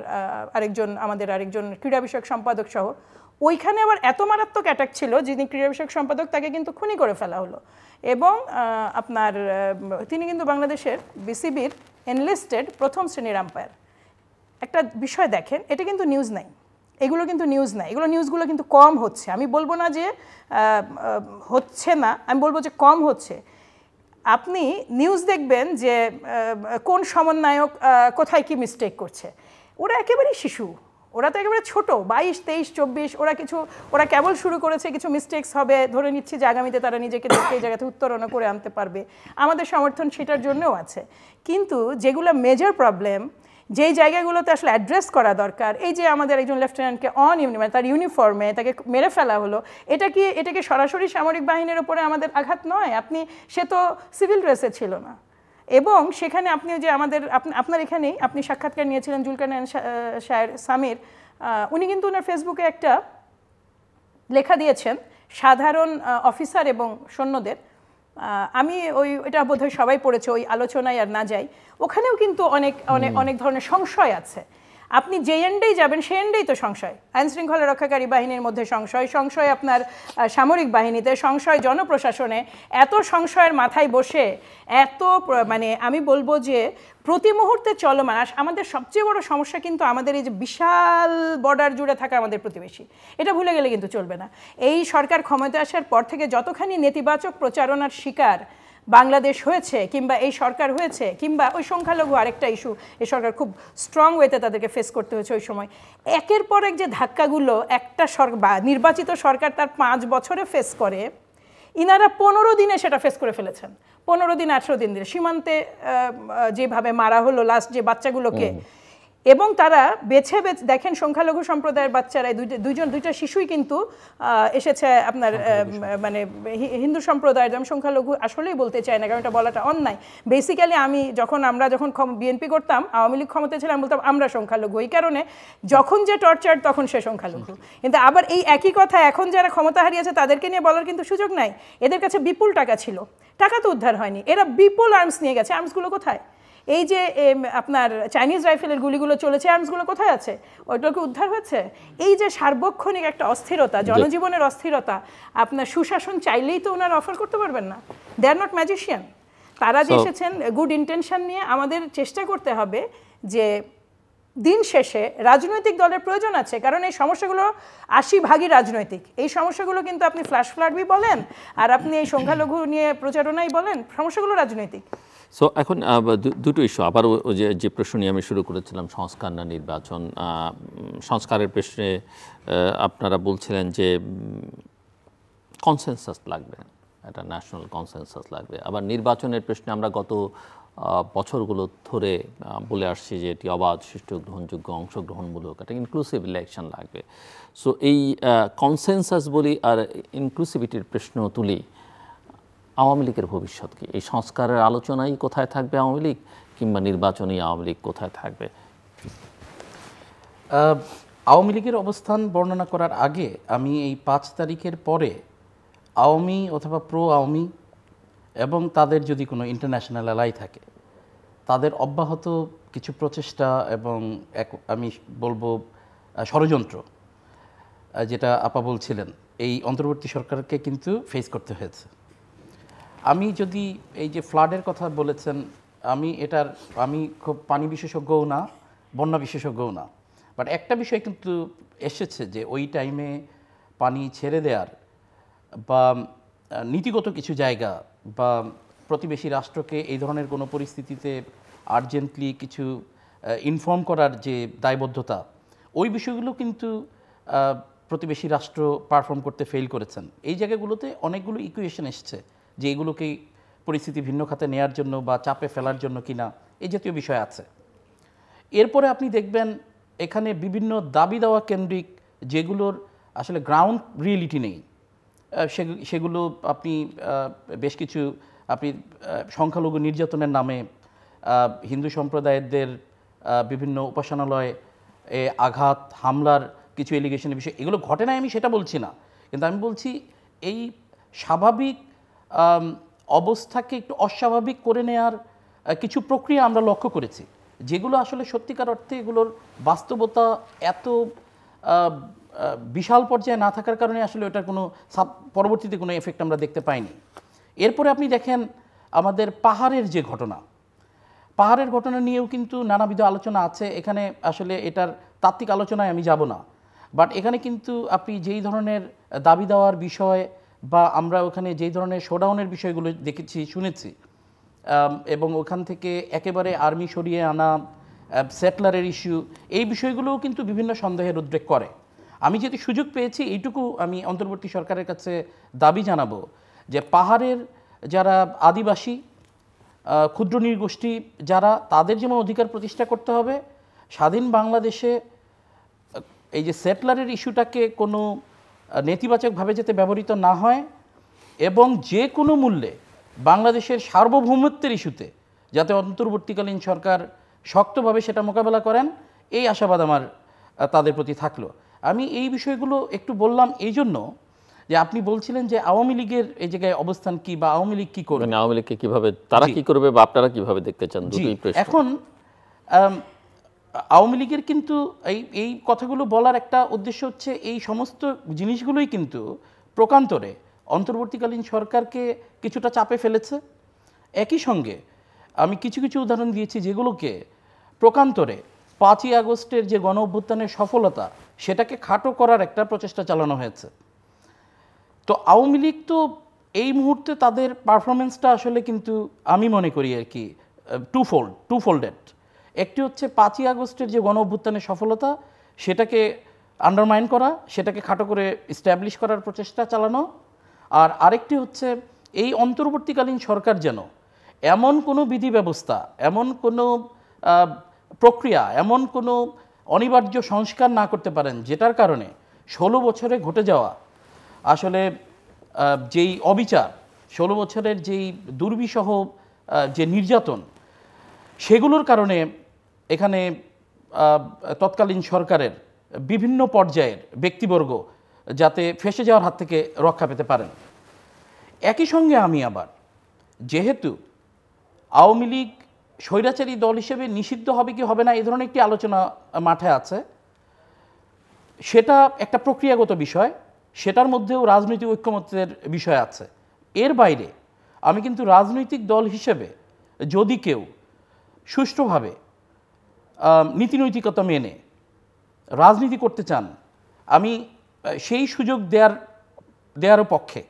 আমাদের আরেকজন ক্রীড়া বিষয়ক সম্পাদক সহ। ওইখানে আবার এত মারাত্মক অ্যাটাক ছিল, যিনি ক্রীড়া বিষয়ক সম্পাদক, তাকে কিন্তু খুনি করে ফেলা হলো। এবং তিনি কিন্তু বাংলাদেশের বিসিবির এনলিস্টেড প্রথম শ্রেণীর আম্পায়ার। একটা বিষয় দেখেন, এটা কিন্তু নিউজ নাই, এগুলো কিন্তু নিউজ নাই, নিউজগুলো কিন্তু কম হচ্ছে। আমি বলবো না যে হচ্ছে না, আমি বলবো যে কম হচ্ছে। আপনি নিউজ দেখবেন যে কোন সমন্বয়ক কোথায় কি মিস্টেক করছে। ওরা একেবারেই শিশু, ওরা তো একেবারে ছোট, 22, 23, 24। ওরা কেবল শুরু করেছে, কিছু মিস্টেক্স হবে, ধরে নিচ্ছি যে আগামীতে তারা নিজেকে এই জায়গাতে উত্তরণ করে আনতে পারবে। আমাদের সমর্থন সেটার জন্যও আছে। কিন্তু যেগুলো মেজর প্রবলেম, যেই জায়গাগুলোতে আসলে অ্যাড্রেস করা দরকার, এই যে আমাদের একজন লেফটেন্যান্টকে মানে তার ইউনিফর্মে তাকে মেরে ফেলা হলো, এটাকে সরাসরি সামরিক বাহিনীর ওপরে আমাদের আঘাত নয়? সে তো সিভিল ড্রেসে ছিল না। এবং সেখানে আপনি যে আপনার এখানেই আপনি সাক্ষাৎকার নিয়েছিলেন জুলকারনাইন শাহের সামির, উনি কিন্তু ওনার ফেসবুকে একটা লেখা দিয়েছেন সাধারণ অফিসার এবং সৈন্যদের। আমি এটা বোধহয় সবাই পড়েছে, ওই আলোচনায় আর না যাই। ওখানেও কিন্তু অনেক ধরনের সংশয় আছে। আপনি যে এন্ডেই যাবেন সে এন্ডেই তো সংশয়, আইন শৃঙ্খলা রক্ষাকারী বাহিনীর মধ্যে সংশয়, সংশয় আপনার সামরিক বাহিনীতে, সংশয় জনপ্রশাসনে। এত সংশয়ের মাথায় বসে এত মানে আমি বলবো যে প্রতি মুহূর্তে চলমান। আর আমাদের সবচেয়ে বড় সমস্যা কিন্তু আমাদের এই যে বিশাল বর্ডার জুড়ে থাকা আমাদের প্রতিবেশী, এটা ভুলে গেলে কিন্তু চলবে না। এই সরকার ক্ষমতায় আসার পর থেকে যতখানি নেতিবাচক প্রচারণার শিকার বাংলাদেশ হয়েছে, কিংবা এই সরকার হয়েছে, কিংবা ওই সংখ্যালঘু আরেকটা ইস্যু এই সরকার খুব স্ট্রং ওয়েতে তাদেরকে ফেস করতে হয়েছে ওই সময়, একের পর এক যে ধাক্কাগুলো একটা নির্বাচিত সরকার তার 5 বছরে ফেস করে, ইনারা 15 দিনে সেটা ফেস করে ফেলেছেন। 15 দিন 18 দিন ধরে সীমান্তে যেভাবে মারা হলো লাস্ট যে বাচ্চাগুলোকে, এবং তারা বেছে বেছে দেখেন সংখ্যালঘু সম্প্রদায়ের বাচ্চারা দুইটা শিশুই কিন্তু এসেছে আপনার মানে হিন্দু সম্প্রদায়ের। আমি সংখ্যালঘু আসলেই বলতে চাই না, কারণ এটা বলাটা অন্যায়। বেসিক্যালি আমরা যখন বিএনপি করতাম, আওয়ামী লীগ ক্ষমতায় ছিলাম, বলতাম আমরা সংখ্যালঘু, এই কারণে যখন যে টর্চার তখন সে সংখ্যালঘু। কিন্তু আবার এই একই কথা এখন যারা ক্ষমতা হারিয়েছে তাদেরকে নিয়ে বলার কিন্তু সুযোগ নাই। এদের কাছে বিপুল টাকা ছিল, টাকা তো উদ্ধার হয়নি, এরা বিপুল আর্মস নিয়ে গেছে। আর্মসগুলো কোথায়? এই যে আপনার চাইনিজ রাইফেলের গুলিগুলো চলেছে, আর্মসগুলো কোথায় আছে? ওইটাকে উদ্ধার হয়েছে? এই যে সার্বক্ষণিক একটা অস্থিরতা, জনজীবনের অস্থিরতা, আপনার সুশাসন চাইলেই তো ওনারা অফার করতে পারবেন না। দে আর নট ম্যাজিশিয়ান। তারা যে এসেছেন গুড ইন্টেনশন নিয়ে। আমাদের চেষ্টা করতে হবে যে দিন শেষে রাজনৈতিক দলের প্রয়োজন আছে, কারণ এই সমস্যাগুলো 80% রাজনৈতিক। এই সমস্যাগুলো কিন্তু আপনি ফ্ল্যাশ ফ্লাডবি বলেন আর আপনি এই সংখ্যালঘু নিয়ে প্রচারণাই বলেন, সমস্যাগুলো রাজনৈতিক। সো এখন দুটো ইস্যু আবার যে প্রশ্ন নিয়ে আমি শুরু করেছিলাম, সংস্কার না নির্বাচন। সংস্কারের প্রশ্নে আপনারা বলছিলেন যে কনসেনসাস লাগবে, একটা ন্যাশনাল কনসেনসাস লাগবে। আবার নির্বাচনের প্রশ্নে আমরা গত বছরগুলো ধরে বলে আসছি যে এটি অবাধ, সুষ্ঠু, গ্রহণযোগ্য, অংশগ্রহণমূলক, একটা ইনক্লুসিভ ইলেকশন লাগবে। সো এই কনসেনসাস বলি আর ইনক্লুসিভিটির প্রশ্ন তুলি, আওয়ামী লীগের ভবিষ্যৎ কি? এই সংস্কারের আলোচনাই কোথায় থাকবে আওয়ামী লীগ, কিংবা নির্বাচনী আওয়ামী লীগ কোথায় থাকবে? আওয়ামী লীগের অবস্থান বর্ণনা করার আগে আমি এই 5 তারিখের পরে আওয়ামী অথবা প্রো আওয়ামী এবং তাদের যদি কোনো ইন্টারন্যাশনাল অ্যালাই থাকে, তাদের অব্যাহত কিছু প্রচেষ্টা এবং আমি বলবো ষড়যন্ত্র, যেটা আপা বলছিলেন, এই অন্তর্বর্তী সরকারকে কিন্তু ফেস করতে হয়েছে। আমি যদি এই যে ফ্লাডের কথা বলেছেন, আমি খুব পানি বিশেষজ্ঞও না, বন্যা বিশেষজ্ঞও না, বাট একটা বিষয় কিন্তু এসেছে যে ওই টাইমে পানি ছেড়ে দেওয়ার বা নীতিগত কিছু জায়গা বা প্রতিবেশী রাষ্ট্রকে এই ধরনের কোনো পরিস্থিতিতে আর্জেন্টলি কিছু ইনফর্ম করার যে দায়বদ্ধতা, ওই বিষয়গুলো কিন্তু প্রতিবেশী রাষ্ট্র পারফর্ম করতে ফেল করেছেন। এই জায়গাগুলোতে অনেকগুলো ইকুয়েশন এসছে যে এগুলোকে পরিস্থিতি ভিন্ন খাতে নেয়ার জন্য বা চাপে ফেলার জন্য কিনা, এই জাতীয় বিষয় আছে। এরপরে আপনি দেখবেন এখানে বিভিন্ন দাবি দেওয়া কেন্দ্রিক যেগুলোর আসলে গ্রাউন্ড রিয়েলিটি নেই, সেগুলো আপনি বেশ কিছু আপনি সংখ্যালঘু নির্যাতনের নামে হিন্দু সম্প্রদায়দের বিভিন্ন উপাসনালয়ে আঘাত, হামলার কিছু এলিগেশনের বিষয়, এগুলো ঘটে না, আমি সেটা বলছি না, কিন্তু আমি বলছি এই স্বাভাবিক অবস্থাকে একটু অস্বাভাবিক করে নেওয়ার কিছু প্রক্রিয়া আমরা লক্ষ্য করেছি, যেগুলো আসলে সত্যিকার অর্থে এগুলোর বাস্তবতা এত বিশাল পর্যায়ে না থাকার কারণে আসলে ওটার কোনো পরবর্তীতে কোনো এফেক্ট আমরা দেখতে পাইনি। এরপরে আপনি দেখেন আমাদের পাহাড়ের যে ঘটনা, পাহাড়ের ঘটনা নিয়েও কিন্তু নানাবিধ আলোচনা আছে। এখানে আসলে এটার তাত্ত্বিক আলোচনায় আমি যাব না, বাট এখানে কিন্তু আপনি যেই ধরনের দাবি দেওয়ার বিষয় বা আমরা ওখানে যেই ধরনের শোডাউনের বিষয়গুলো দেখেছি, শুনেছি, এবং ওখান থেকে একেবারে আর্মি সরিয়ে আনা, সেটলারের ইস্যু, এই বিষয়গুলোও কিন্তু বিভিন্ন সন্দেহের উদ্রেক করে। আমি যদি সুযোগ পেয়েছি এইটুকু আমি অন্তর্বর্তী সরকারের কাছে দাবি জানাবো যে পাহাড়ের যারা আদিবাসী, ক্ষুদ্র নৃগোষ্ঠী যারা, তাদের যেমন অধিকার প্রতিষ্ঠা করতে হবে, স্বাধীন বাংলাদেশে এই যে সেটলারের ইস্যুটাকে কোনো নেতিবাচকভাবে যাতে ব্যবহৃত না হয়, এবং যে কোনো মূল্যে বাংলাদেশের সার্বভৌমত্বের ইস্যুতে যাতে অন্তর্বর্তীকালীন সরকার শক্তভাবে সেটা মোকাবেলা করেন, এই আশাবাদ আমার তাদের প্রতি থাকলো। আমি এই বিষয়গুলো একটু বললাম এই জন্য যে আপনি বলছিলেন যে আওয়ামী লীগের এই জায়গায় অবস্থান কি বা আওয়ামী লীগ কি করবে, আওয়ামী লীগকে কিভাবে, তারা কি করবে বা আপনারা কিভাবে দেখতে চান, দুটোই প্রশ্ন। এখন আওয়ামী লীগের কিন্তু এই কথাগুলো বলার একটা উদ্দেশ্য হচ্ছে এই সমস্ত জিনিসগুলোই কিন্তু প্রকান্তরে অন্তর্বর্তীকালীন সরকারকে কিছুটা চাপে ফেলেছে। একই সঙ্গে আমি কিছু কিছু উদাহরণ দিয়েছি যেগুলোকে প্রকান্তরে 5ই আগস্টের যে গণ অভ্যুত্থানের সফলতা সেটাকে খাটো করার একটা প্রচেষ্টা চালানো হয়েছে। তো আওয়ামী লীগ তো এই মুহূর্তে তাদের পারফরমেন্সটা আসলে কিন্তু আমি মনে করি আর কি টুফোল্ডেড। একটি হচ্ছে 5ই আগস্টের যে গণ অভ্যুত্থানের সফলতা সেটাকে আন্ডারমাইন করা, সেটাকে খাটো করে এস্টাবলিশ করার প্রচেষ্টা চালানো, আর আরেকটি হচ্ছে এই অন্তর্বর্তীকালীন সরকার যেন এমন কোনো বিধি ব্যবস্থা, এমন কোনো প্রক্রিয়া, এমন কোনো অনিবার্য সংস্কার না করতে পারেন যেটার কারণে 16 বছরে ঘটে যাওয়া আসলে যেই অবিচার, 16 বছরের যেই দুর্বিষহ যে নির্যাতন, সেগুলোর কারণে এখানে তৎকালীন সরকারের বিভিন্ন পর্যায়ের ব্যক্তিবর্গ যাতে ফেঁসে যাওয়ার হাত থেকে রক্ষা পেতে পারেন। একই সঙ্গে আমি আবার যেহেতু আওয়ামী লীগ স্বৈরাচারী দল হিসেবে নিষিদ্ধ হবে কি হবে না এই ধরনের একটি আলোচনা মাঠে আছে, সেটা একটা প্রক্রিয়াগত বিষয়, সেটার মধ্যেও রাজনৈতিক ঐক্যমত্যের বিষয় আছে। এর বাইরে আমি কিন্তু রাজনৈতিক দল হিসেবে যদি কেউ সুষ্ঠুভাবে নীতিনৈতিকতা মেনে রাজনীতি করতে চান, আমি সেই সুযোগ দেওয়ারও পক্ষে।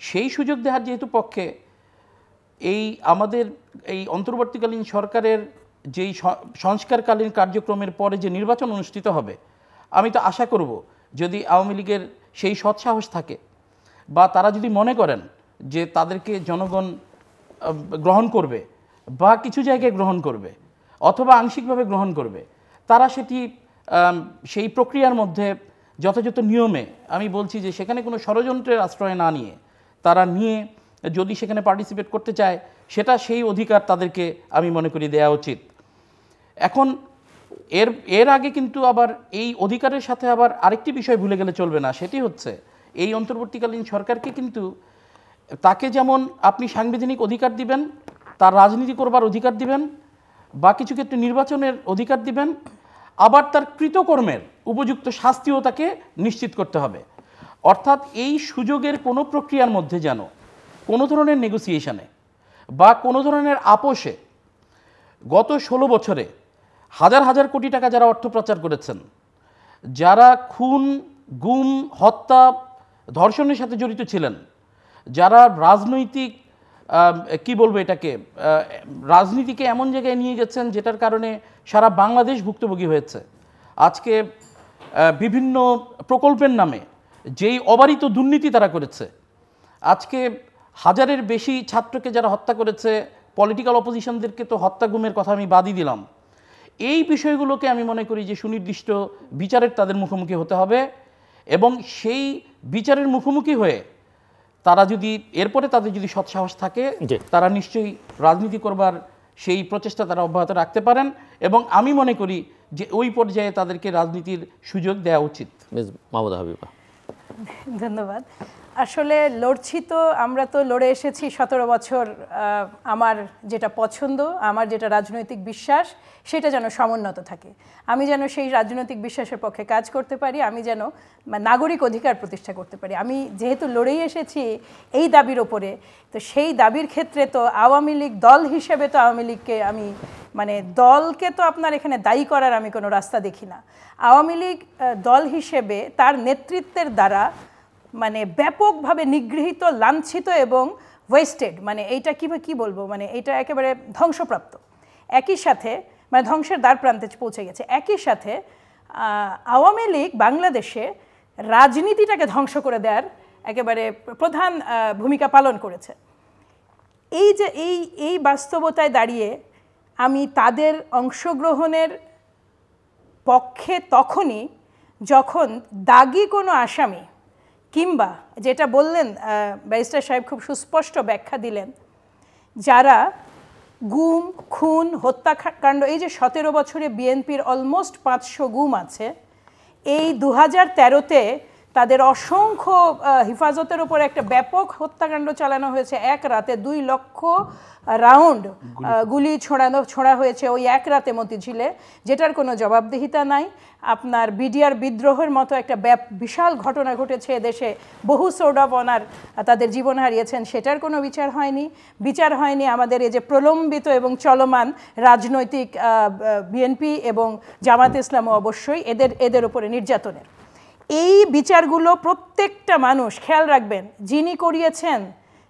সেই সুযোগ দেওয়ার যেহেতু পক্ষে, এই আমাদের এই অন্তর্বর্তীকালীন সরকারের যেই সংস্কারকালীন কার্যক্রমের পরে যে নির্বাচন অনুষ্ঠিত হবে, আমি তো আশা করব যদি আওয়ামী লীগের সেই সৎসাহস থাকে বা তারা যদি মনে করেন যে তাদেরকে জনগণ গ্রহণ করবে বা কিছু জায়গায় গ্রহণ করবে অথবা আংশিকভাবে গ্রহণ করবে, তারা সেই প্রক্রিয়ার মধ্যে যথাযথ নিয়মে, আমি বলছি যে সেখানে কোনো ষড়যন্ত্রের আশ্রয় না নিয়ে তারা যদি সেখানে পার্টিসিপেট করতে চায়, সেটা সেই অধিকার তাদেরকে আমি মনে করি দেওয়া উচিত। এখন এর আগে কিন্তু আবার এই অধিকারের সাথে আবার আরেকটি বিষয় ভুলে গেলে চলবে না, সেটি হচ্ছে এই অন্তর্বর্তীকালীন সরকারকে কিন্তু তাকে যেমন আপনি সাংবিধানিক অধিকার দিবেন, তার রাজনীতি করবার অধিকার দিবেন বা কিছু ক্ষেত্রে নির্বাচনের অধিকার দিবেন, আবার তার কৃতকর্মের উপযুক্ত শাস্তিও তাকে নিশ্চিত করতে হবে। অর্থাৎ এই সুযোগের কোনো প্রক্রিয়ার মধ্যে যেন কোনো ধরনের নেগোসিয়েশনে বা কোনো ধরনের আপোষে গত 16 বছরে হাজার হাজার কোটি টাকা যারা অর্থ পাচার করেছেন, যারা খুন, গুম, হত্যা, ধর্ষণের সাথে জড়িত ছিলেন, যারা রাজনৈতিক রাজনীতিকে এমন জায়গায় নিয়ে গেছেন যেটার কারণে সারা বাংলাদেশ ভুক্তভোগী হয়েছে, আজকে বিভিন্ন প্রকল্পের নামে যেই অবারিত দুর্নীতি তারা করেছে, আজকে হাজারের বেশি ছাত্রকে যারা হত্যা করেছে, পলিটিক্যাল অপোজিশনদেরকে তো হত্যা গুমের কথা আমি বাদই দিলাম, এই বিষয়গুলোকে আমি মনে করি যে সুনির্দিষ্ট বিচারের তাদের মুখোমুখি হতে হবে এবং সেই বিচারের মুখোমুখি হয়ে তারা যদি এরপরে তাদের যদি সৎসাহস থাকে, তারা নিশ্চয়ই রাজনীতি করবার সেই প্রচেষ্টা তারা অব্যাহত রাখতে পারেন এবং আমি মনে করি যে ওই পর্যায়ে তাদেরকে রাজনীতির সুযোগ দেওয়া উচিত। মিস মাহমুদা হাবিবা। ধন্যবাদ। আসলে লড়ছি তো, আমরা তো লড়ে এসেছি 17 বছর। আমার যেটা পছন্দ, আমার যেটা রাজনৈতিক বিশ্বাস, সেটা যেন সমুন্নত থাকে। আমি যেন সেই রাজনৈতিক বিশ্বাসের পক্ষে কাজ করতে পারি, আমি যেন নাগরিক অধিকার প্রতিষ্ঠা করতে পারি। আমি যেহেতু লড়েই এসেছি এই দাবির ওপরে, তো সেই দাবির ক্ষেত্রে তো আওয়ামী লীগ দল হিসেবে তো আওয়ামী লীগকে আমি দলকে তো আপনার এখানে দায়ী করার আমি কোনো রাস্তা দেখি না। আওয়ামী লীগ দল হিসেবে তার নেতৃত্বের দ্বারা ব্যাপকভাবে নিগৃহীত, লাঞ্ছিত এবং ওয়েস্টেড, এইটা কি বলবো, এইটা একেবারে ধ্বংসপ্রাপ্ত, একই সাথে ধ্বংসের দ্বার প্রান্তে পৌঁছে গেছে। একই সাথে আওয়ামী লীগ বাংলাদেশে রাজনীতিটাকে ধ্বংস করে দেওয়ার একেবারে প্রধান ভূমিকা পালন করেছে। এই যে এই বাস্তবতায় দাঁড়িয়ে আমি তাদের অংশগ্রহণের পক্ষে তখনই যখন দাগি কোনো আসামি, কিংবা যেটা বললেন ব্যারিস্টার সাহেব খুব সুস্পষ্ট ব্যাখ্যা দিলেন, যারা গুম, খুন, হত্যাকাণ্ড, এই যে 17 বছরে বিএনপির অলমোস্ট 500 গুম আছে, এই 2013-তে তাদের অসংখ্য হেফাজতের উপর একটা ব্যাপক হত্যাকাণ্ড চালানো হয়েছে। এক রাতে 2 লক্ষ রাউন্ড গুলি ছোড়া হয়েছে ওই এক রাতে মতিঝিলে, যেটার কোনো জবাবদিহিতা নাই। আপনার বিডিআর বিদ্রোহের মতো একটা বিশাল ঘটনা ঘটেছে দেশে, বহু সোর্ড অফ অনার তাদের জীবন হারিয়েছেন, সেটার কোনো বিচার হয়নি। আমাদের এই যে প্রলম্বিত এবং চলমান রাজনৈতিক বিএনপি এবং জামাত ইসলামও অবশ্যই এদের উপরে নির্যাতনের এই বিচারগুলো প্রত্যেকটা মানুষ খেয়াল রাখবেন, যিনি করিয়েছেন,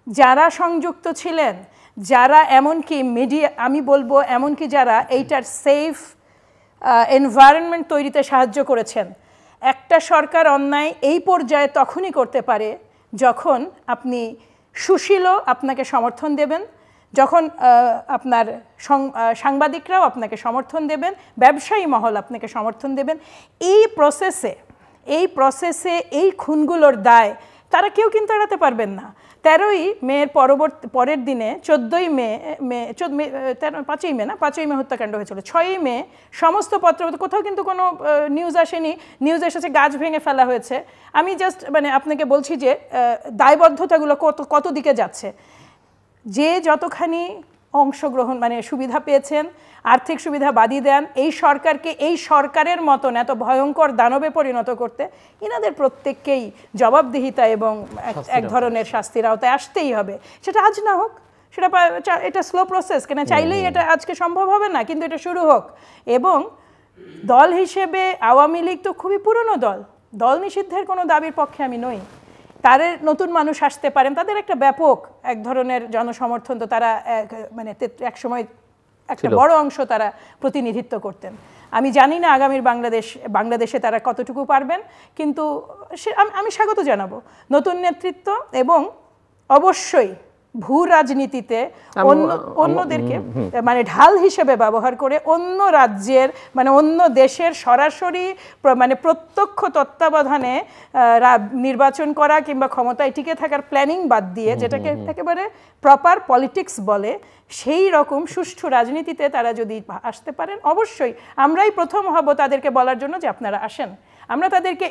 যারা সংযুক্ত ছিলেন, যারা এমনকি মিডিয়া, আমি বলবো এমনকি যারা এইটার সেফ এনভায়রনমেন্ট তৈরিতে সাহায্য করেছেন। একটা সরকার অন্যায় এই পর্যায়ে তখনই করতে পারে যখন আপনি সুশীল আপনাকে সমর্থন দেবেন, যখন আপনার সাংবাদিকরাও আপনাকে সমর্থন দেবেন, ব্যবসায়ী মহল আপনাকে সমর্থন দেবেন। এই প্রসেসে এই খুনগুলোর দায় তারা কেউ কিন্তু এড়াতে পারবেন না। 13ই মের পরের দিনে 5ই মে হত্যাকাণ্ড হয়েছিল। 6ই মে সমস্ত পত্র, কোথাও কিন্তু কোনো নিউজ আসেনি, নিউজ এসেছে গাছ ভেঙে ফেলা হয়েছে। আমি জাস্ট আপনাকে বলছি যে দায়বদ্ধতাগুলো কত দিকে যাচ্ছে। যে যতখানি অংশগ্রহণ সুবিধা পেয়েছেন, আর্থিক সুবিধা বাদই দেন, এই সরকারকে এই সরকারের মতন এত ভয়ঙ্কর দানবে পরিণত করতে এনাদের প্রত্যেককেই জবাবদিহিতা এবং এক ধরনের শাস্তির আওতায় আসতেই হবে। সেটা আজ না হোক, এটা স্লো প্রসেস, কেন চাইলেই এটা আজকে সম্ভব হবে না, কিন্তু এটা শুরু হোক। এবং দল হিসেবে আওয়ামী লীগ তো খুবই পুরনো দল নিষিদ্ধের কোনো দাবির পক্ষে আমি নই। তাদের নতুন মানুষ আসতে পারেন, তাদের একটা ব্যাপক এক ধরনের জনসমর্থন তো তারা এক সময় একটা বড় অংশ তারা প্রতিনিধিত্ব করতেন। আমি জানি না আগামীর বাংলাদেশে তারা কতটুকু পারবেন, কিন্তু আমি স্বাগত জানাবো নতুন নেতৃত্ব এবং অবশ্যই ভূ রাজনীতিতে অন্যদেরকে ঢাল হিসেবে ব্যবহার করে অন্য রাজ্যের অন্য দেশের সরাসরি প্রত্যক্ষ তত্ত্বাবধানে নির্বাচন করা কিংবা ক্ষমতায় টিকে থাকার প্ল্যানিং বাদ দিয়ে, যেটাকে একেবারে প্রপার পলিটিক্স বলে, সেই রকম সুষ্ঠু রাজনীতিতে তারা যদি আসতে পারেন, অবশ্যই আমরাই প্রথম হব তাদেরকে বলার জন্য যে আপনারা আসেন। আমরা তাদেরকে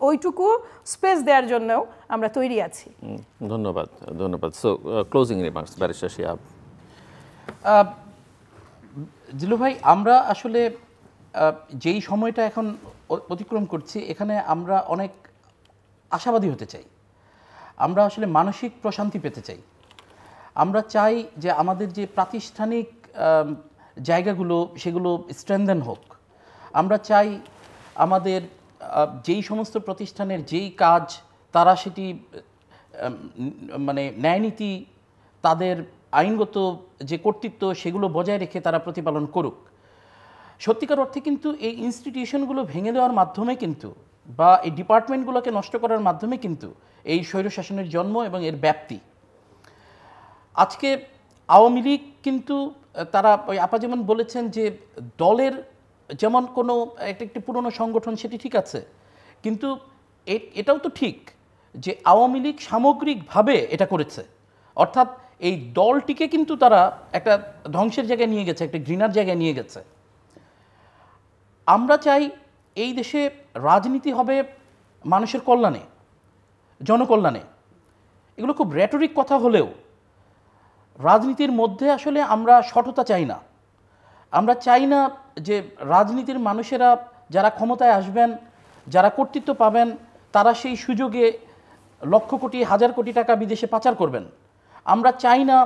ওইটুকু স্পেস দেওয়ার জন্যও আমরা তৈরি আছি। ধন্যবাদ। So closing remarks, barrister Shihab. Jilu ভাই, আমরা আসলে যেই সময়টা এখন অতিক্রম করছি, এখানে আমরা অনেক আশাবাদী হতে চাই। আমরা আসলে মানসিক প্রশান্তি পেতে চাই। আমরা চাই যে আমাদের যে প্রাতিষ্ঠানিক জায়গাগুলো সেগুলো স্ট্রেনদেন হোক। আমরা চাই আমাদের যেই সমস্ত প্রতিষ্ঠানের যেই কাজ তারা সেটি ন্যায়নীতি, তাদের আইনগত যে কর্তৃত্ব সেগুলো বজায় রেখে তারা প্রতিপালন করুক। সত্যিকার অর্থে কিন্তু এই ইনস্টিটিউশনগুলো ভেঙে দেওয়ার মাধ্যমে কিন্তু, বা এই ডিপার্টমেন্টগুলোকে নষ্ট করার মাধ্যমে কিন্তু এই স্বৈরশাসনের জন্ম এবং এর ব্যাপ্তি। আজকে আওয়ামী লীগ কিন্তু তারা ওই আপা যেমন বলেছেন যে দলের যেমন কোনো একটি পুরনো সংগঠন, সেটি ঠিক আছে, কিন্তু এটাও তো ঠিক যে আওয়ামী লীগ সামগ্রিকভাবে এটা করেছে। অর্থাৎ এই দলটিকে কিন্তু তারা একটা ধ্বংসের জায়গায় নিয়ে গেছে, একটা ঘৃণার জায়গায় নিয়ে গেছে। আমরা চাই এই দেশে রাজনীতি হবে মানুষের কল্যাণে, জনকল্যাণে। এগুলো খুব রেটরিক কথা হলেও রাজনীতির মধ্যে আসলে আমরা সততা চাই না। আমরা চাই না যে রাজনীতির মানুষেরা যারা ক্ষমতায় আসবেন, যারা কর্তৃত্ব পাবেন, তারা সেই সুযোগে লক্ষ কোটি, হাজার কোটি টাকা বিদেশে পাচার করবেন। আমরা চাই না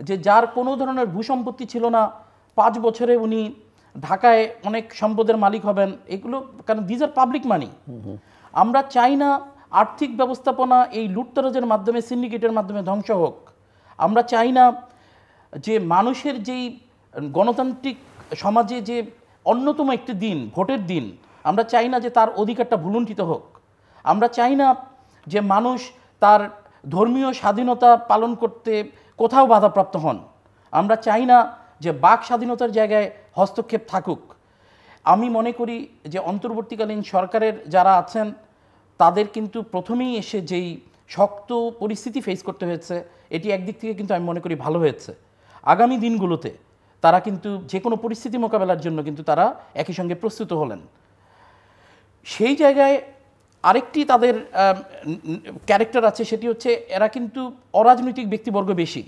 যে যার কোনো ধরনের ভূসম্পত্তি ছিল না, 5 বছরে উনি ঢাকায় অনেক সম্পদের মালিক হবেন। এগুলো কারণ দিজ আর পাবলিক মানি। আমরা চাই না আর্থিক ব্যবস্থাপনা এই লুটতরাজের মাধ্যমে, সিন্ডিকেটের মাধ্যমে ধ্বংস হোক। আমরা চাই না যে মানুষের যেই গণতান্ত্রিক সমাজে যে অন্যতম একটি দিন, ভোটের দিন, আমরা চাই না যে তার অধিকারটা ভুলুণ্ঠিত হোক। আমরা চাই না যে মানুষ তার ধর্মীয় স্বাধীনতা পালন করতে কোথাও বাধাপ্রাপ্ত হন। আমরা চাই না যে বাক স্বাধীনতার জায়গায় হস্তক্ষেপ থাকুক। আমি মনে করি যে অন্তর্বর্তীকালীন সরকারের যারা আছেন তাদের কিন্তু প্রথমেই এসে যেই শক্ত পরিস্থিতি ফেস করতে হয়েছে, এটি একদিক থেকে কিন্তু আমি মনে করি ভালো হয়েছে। আগামী দিনগুলোতে তারা কিন্তু যে কোনো পরিস্থিতি মোকাবেলার জন্য কিন্তু তারা একই সঙ্গে প্রস্তুত হলেন। সেই জায়গায় আরেকটি তাদের ক্যারেক্টার আছে, সেটি হচ্ছে এরা কিন্তু অরাজনৈতিক ব্যক্তিবর্গ বেশি।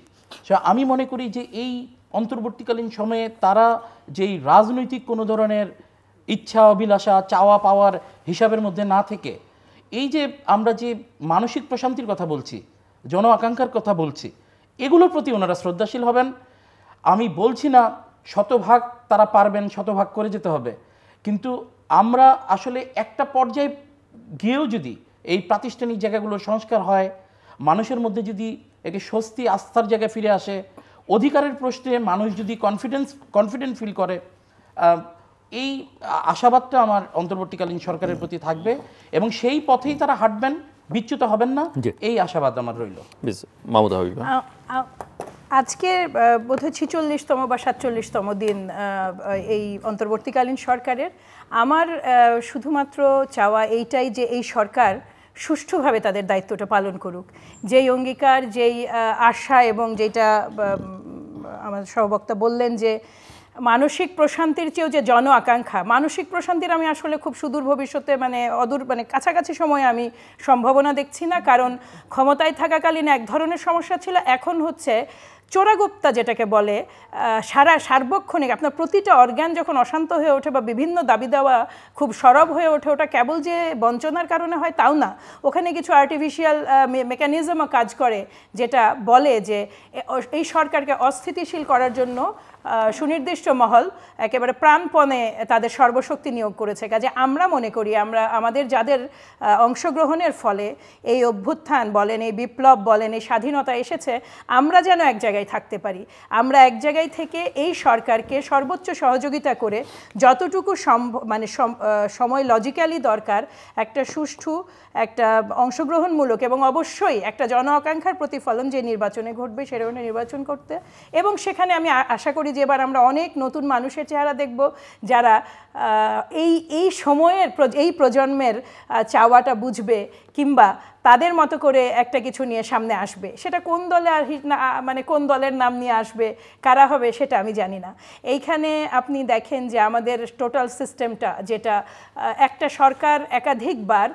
আমি মনে করি যে এই অন্তর্বর্তীকালীন সময়ে তারা যেই রাজনৈতিক কোনো ধরনের ইচ্ছা অভিলাষা চাওয়া পাওয়ার হিসাবের মধ্যে না থেকে এই যে আমরা যে মানসিক প্রশান্তির কথা বলছি, জন আকাঙ্ক্ষার কথা বলছি, এগুলোর প্রতি ওনারা শ্রদ্ধাশীল হবেন। আমি বলছি না শতভাগ তারা পারবেন, শতভাগ করে যেতে হবে, কিন্তু আমরা আসলে একটা পর্যায়ে গিয়েও যদি এই প্রাতিষ্ঠানিক জায়গাগুলোর সংস্কার হয়, মানুষের মধ্যে যদি একে স্বস্তি আস্থার জায়গায় ফিরে আসে, অধিকারের প্রশ্নে মানুষ যদি কনফিডেন্ট ফিল করে, এই আশাবাদটা আমার অন্তর্বর্তীকালীন সরকারের প্রতি থাকবে এবং সেই পথেই তারা হাঁটবেন, বিচ্যুত হবেন না, এই আশাবাদ আমার রইল। মাহমুদা হাবিবা, আজকে বোধহয় 46তম বা 47তম দিন এই অন্তর্বর্তীকালীন সরকারের। আমার শুধুমাত্র চাওয়া এইটাই যে এই সরকার সুষ্ঠুভাবে তাদের দায়িত্বটা পালন করুক। যেই অঙ্গীকার, যেই আশা এবং যেটা আমার সহবক্তা বললেন যে মানসিক প্রশান্তির চেয়েও যে জন আকাঙ্ক্ষা, মানসিক প্রশান্তির আমি আসলে খুব সুদূর ভবিষ্যতে মানে কাছাকাছি সময়ে আমি সম্ভাবনা দেখছি না, কারণ ক্ষমতায় থাকাকালীন এক ধরনের সমস্যা ছিল, এখন হচ্ছে চোরাগুপ্তা যেটাকে বলে, সার্বক্ষণিক আপনার প্রতিটা অর্গান যখন অশান্ত হয়ে ওঠে বা বিভিন্ন দাবি দেওয়া খুব সরব হয়ে ওঠে, ওটা কেবল যে বঞ্চনার কারণে হয় তাও না, ওখানে কিছু আর্টিফিশিয়াল মেকানিজমও কাজ করে যেটা বলে যে এই সরকারকে অস্থিতিশীল করার জন্য সুনির্দিষ্ট মহল একেবারে প্রাণপণে তাদের সর্বশক্তি নিয়োগ করেছে। কাজে আমরা মনে করি আমাদের যাদের অংশগ্রহণের ফলে এই অভ্যুত্থান বলেন, এই বিপ্লব বলেন, এই স্বাধীনতা এসেছে, আমরা যেন এক জায়গায় থাকতে পারি। আমরা এক জায়গায় থেকে এই সরকারকে সর্বোচ্চ সহযোগিতা করে যতটুকু সময় লজিক্যালি দরকার একটা সুষ্ঠু, একটা অংশগ্রহণমূলক এবং অবশ্যই একটা জন আকাঙ্ক্ষার প্রতিফলন যে নির্বাচনে ঘটবে সে ধরনের নির্বাচন করতে, এবং সেখানে আমি আশা করি যে এবার আমরা অনেক নতুন মানুষের চেহারা দেখব যারা এই সময়ের এই প্রজন্মের চাওয়াটা বুঝবে কিংবা তাদের মতো করে একটা কিছু নিয়ে সামনে আসবে। সেটা কোন দলে কোন দলের নাম নিয়ে আসবে, কারা হবে সেটা আমি জানি না। এইখানে আপনি দেখেন যে আমাদের টোটাল সিস্টেমটা যেটা একটা সরকার একাধিকবার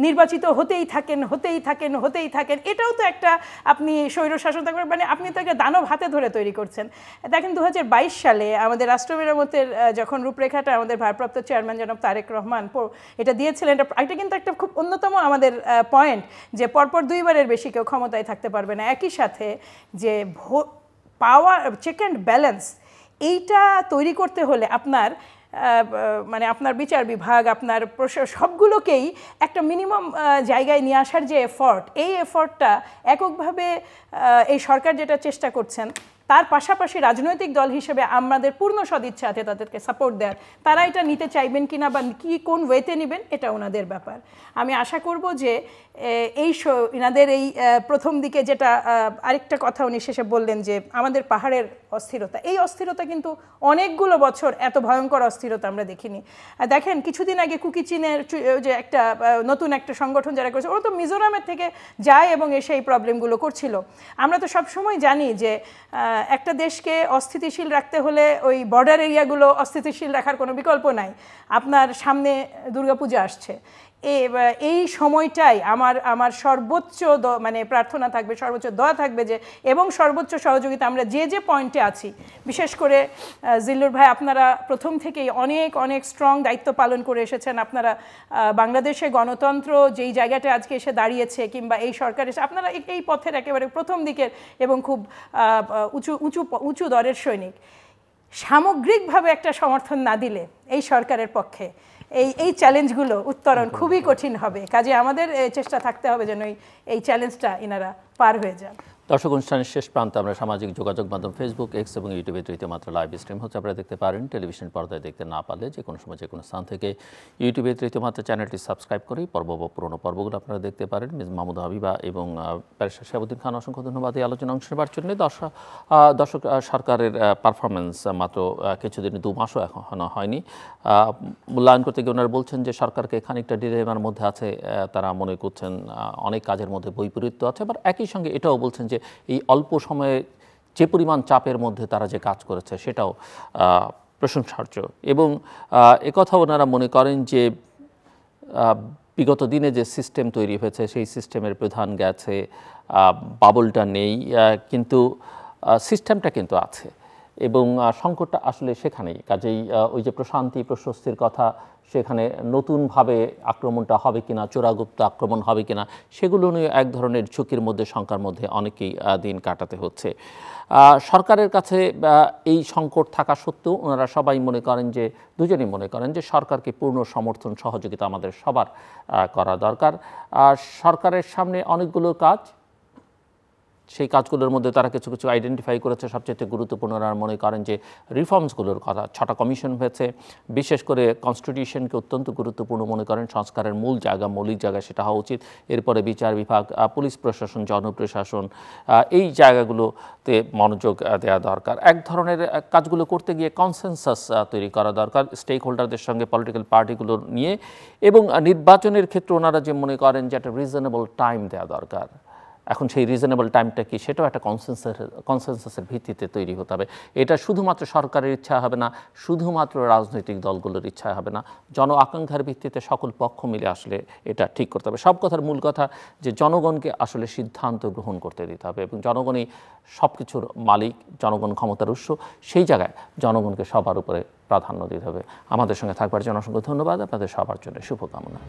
নির্বাচিত হতেই থাকেন, এটাও তো একটা আপনি স্বৈরশাসন আপনি তো একটা দানব হাতে ধরে তৈরি করছেন। দেখেন 2022 সালে আমাদের রাষ্ট্র মেরামতের যখন রূপরেখাটা আমাদের ভারপ্রাপ্ত চেয়ারম্যান জনাব তারেক রহমান এটা দিয়েছিলেন, এটা কিন্তু একটা খুব অন্যতম আমাদের পয়েন্ট যে পরপর 2 বারের বেশি কেউ ক্ষমতায় থাকতে পারবে না। একই সাথে যে পাওয়ার চেক অ্যান্ড ব্যালেন্স, এইটা তৈরি করতে হলে আপনার আপনার বিচার বিভাগ, আপনার সবগুলোকেই একটা মিনিমাম জায়গায় নিয়ে আসার যে এফর্ট, এই এফর্টটা এককভাবে এই সরকার যেটা চেষ্টা করছেন, তার পাশাপাশি রাজনৈতিক দল হিসেবে আমাদের পূর্ণ সদিচ্ছা আছে তাদেরকে সাপোর্ট দেওয়ার। তারা এটা নিতে চাইবেন কিনা বা কোন ওয়েতে নেবেন এটা ওনাদের ব্যাপার। আমি আশা করব যে এনাদের এই প্রথম দিকে যেটা আরেকটা কথা উনি শেষে বললেন যে আমাদের পাহাড়ের অস্থিরতা, এই অস্থিরতা কিন্তু অনেকগুলো বছর এত ভয়ঙ্কর অস্থিরতা আমরা দেখিনি। দেখেন কিছুদিন আগে কুকি চীনের যে একটা নতুন একটা সংগঠন যারা করেছে, ওরা তো মিজোরামের থেকে যায় এবং এসে এই প্রবলেমগুলো করছিল। আমরা তো সবসময় জানি যে একটা দেশকে অস্থিতিশীল রাখতে হলে ওই বর্ডার এরিয়াগুলো অস্থিতিশীল রাখার কোনো বিকল্প নাই। আপনার সামনে দুর্গাপূজা আসছে, এই সময়টাই আমার সর্বোচ্চ প্রার্থনা থাকবে, সর্বোচ্চ দোয়া থাকবে যে এবং সর্বোচ্চ সহযোগিতা আমরা যে পয়েন্টে আছি, বিশেষ করে জিল্লুর ভাই আপনারা প্রথম থেকেই অনেক স্ট্রং দায়িত্ব পালন করে এসেছেন। আপনারা বাংলাদেশে গণতন্ত্র যেই জায়গাটা আজকে এসে দাঁড়িয়েছে কিংবা এই সরকার এসে, আপনারা এই পথের একেবারে প্রথম দিকের এবং খুব উঁচু দরের সৈনিক। সামগ্রিকভাবে একটা সমর্থন না দিলে এই সরকারের পক্ষে এই চ্যালেঞ্জগুলো উত্তরণ খুবই কঠিন হবে। কাজে আমাদের চেষ্টা থাকতে হবে যেন এই চ্যালেঞ্জটা এনারা পার হয়ে যান। দর্শক, অনুষ্ঠানের শেষ প্রান্তে আমরা সামাজিক যোগাযোগ মাধ্যম ফেসবুক, এক্স এবং ইউটিউবে তৃতীয় মাত্রা লাইভ স্ট্রিম হচ্ছে, আপনারা দেখতে পারেন। টেলিভিশন পর্দায় দেখতে না পারলে যে কোনো সময় যে কোনো স্থান থেকে ইউটিউবে তৃতীয় মাত্রা চ্যানেলটি সাবস্ক্রাইব করে পর্ব বা পুরোনো পর্বগুলো আপনারা দেখতে পারেন। মিস মাহমুদা হাবিবা এবং ব্যারিস্টার শাহাবুদ্দিন খান, অসংখ্য ধন্যবাদ এই আলোচনা অংশ নেবার জন্য। দর্শক, সরকারের পারফরমেন্স মাত্র কিছুদিন 2 মাসও এখনো হয়নি। মূল্যায়ন করতে গিয়ে ওনারা বলছেন যে সরকারকে খানিকটা ডিলেমার মধ্যে আছে, তারা মনে করছেন অনেক কাজের মধ্যে বৈপরীত্য আছে। আবার একই সঙ্গে এটাও বলছেন যে এই অল্প সময়ে যে পরিমাণ চাপের মধ্যে তারা যে কাজ করেছে সেটাও প্রশংসার্য। এবং একথা ওনারা মনে করেন যে বিগত দিনে যে সিস্টেম তৈরি হয়েছে সেই সিস্টেমের প্রধান গেছে, বাবলটা নেই, কিন্তু সিস্টেমটা কিন্তু আছে এবং সংকটটা আসলে সেখানেই। কাজেই ওই যে প্রশান্তি প্রশস্তির কথা, সেখানে নতুনভাবে আক্রমণটা হবে কিনা, চোরাগুপ্ত আক্রমণ হবে কিনা, সেগুলো নিয়ে এক ধরনের ঝুঁকির মধ্যে, শঙ্কার মধ্যে অনেকেই দিন কাটাতে হচ্ছে। সরকারের কাছে এই সংকট থাকা সত্ত্বেও ওনারা সবাই মনে করেন যে, দুজনেই মনে করেন যে সরকারকে পূর্ণ সমর্থন সহযোগিতা আমাদের সবার করা দরকার। সরকারের সামনে অনেকগুলো কাজ, সেই কাজগুলোর মধ্যে তারা কিছু কিছু আইডেন্টিফাই করেছে। সবচেয়ে গুরুত্বপূর্ণ মনে করেন যে রিফর্মসগুলোর কথা, 6টা কমিশন হয়েছে, বিশেষ করে কনস্টিটিউশনকে অত্যন্ত গুরুত্বপূর্ণ মনে করেন, সংস্কারের মূল জায়গা, মৌলিক জায়গা সেটা হওয়া উচিত। এরপরে বিচার বিভাগ, পুলিশ প্রশাসন, জনপ্রশাসন, এই জায়গাগুলোতে মনোযোগ দেওয়া দরকার। এক ধরনের কাজগুলো করতে গিয়ে কনসেনসাস তৈরি করা দরকার স্টেক হোল্ডারদের সঙ্গে, পলিটিক্যাল পার্টিগুলো নিয়ে, এবং নির্বাচনের ক্ষেত্রে ওনারা যে মনে করেন যে একটা রিজনেবল টাইম দেওয়া দরকার। এখন সেই রিজনেবল টাইমটা কি, সেটাও একটা কনসেনসাসের ভিত্তিতে তৈরি হতে হবে। এটা শুধুমাত্র সরকারের ইচ্ছা হবে না, শুধুমাত্র রাজনৈতিক দলগুলোর ইচ্ছা হবে না, জন আকাঙ্ক্ষার ভিত্তিতে সকল পক্ষ মিলে আসলে এটা ঠিক করতে হবে। সব কথার মূল কথা যে জনগণকে আসলে সিদ্ধান্ত গ্রহণ করতে দিতে হবে এবং জনগণই সব কিছুর মালিক, জনগণ ক্ষমতার উৎস। সেই জায়গায় জনগণকে সবার উপরে প্রাধান্য দিতে হবে। আমাদের সঙ্গে থাকবার জন্য অসংখ্য ধন্যবাদ। আপনাদের সবার জন্য শুভকামনা।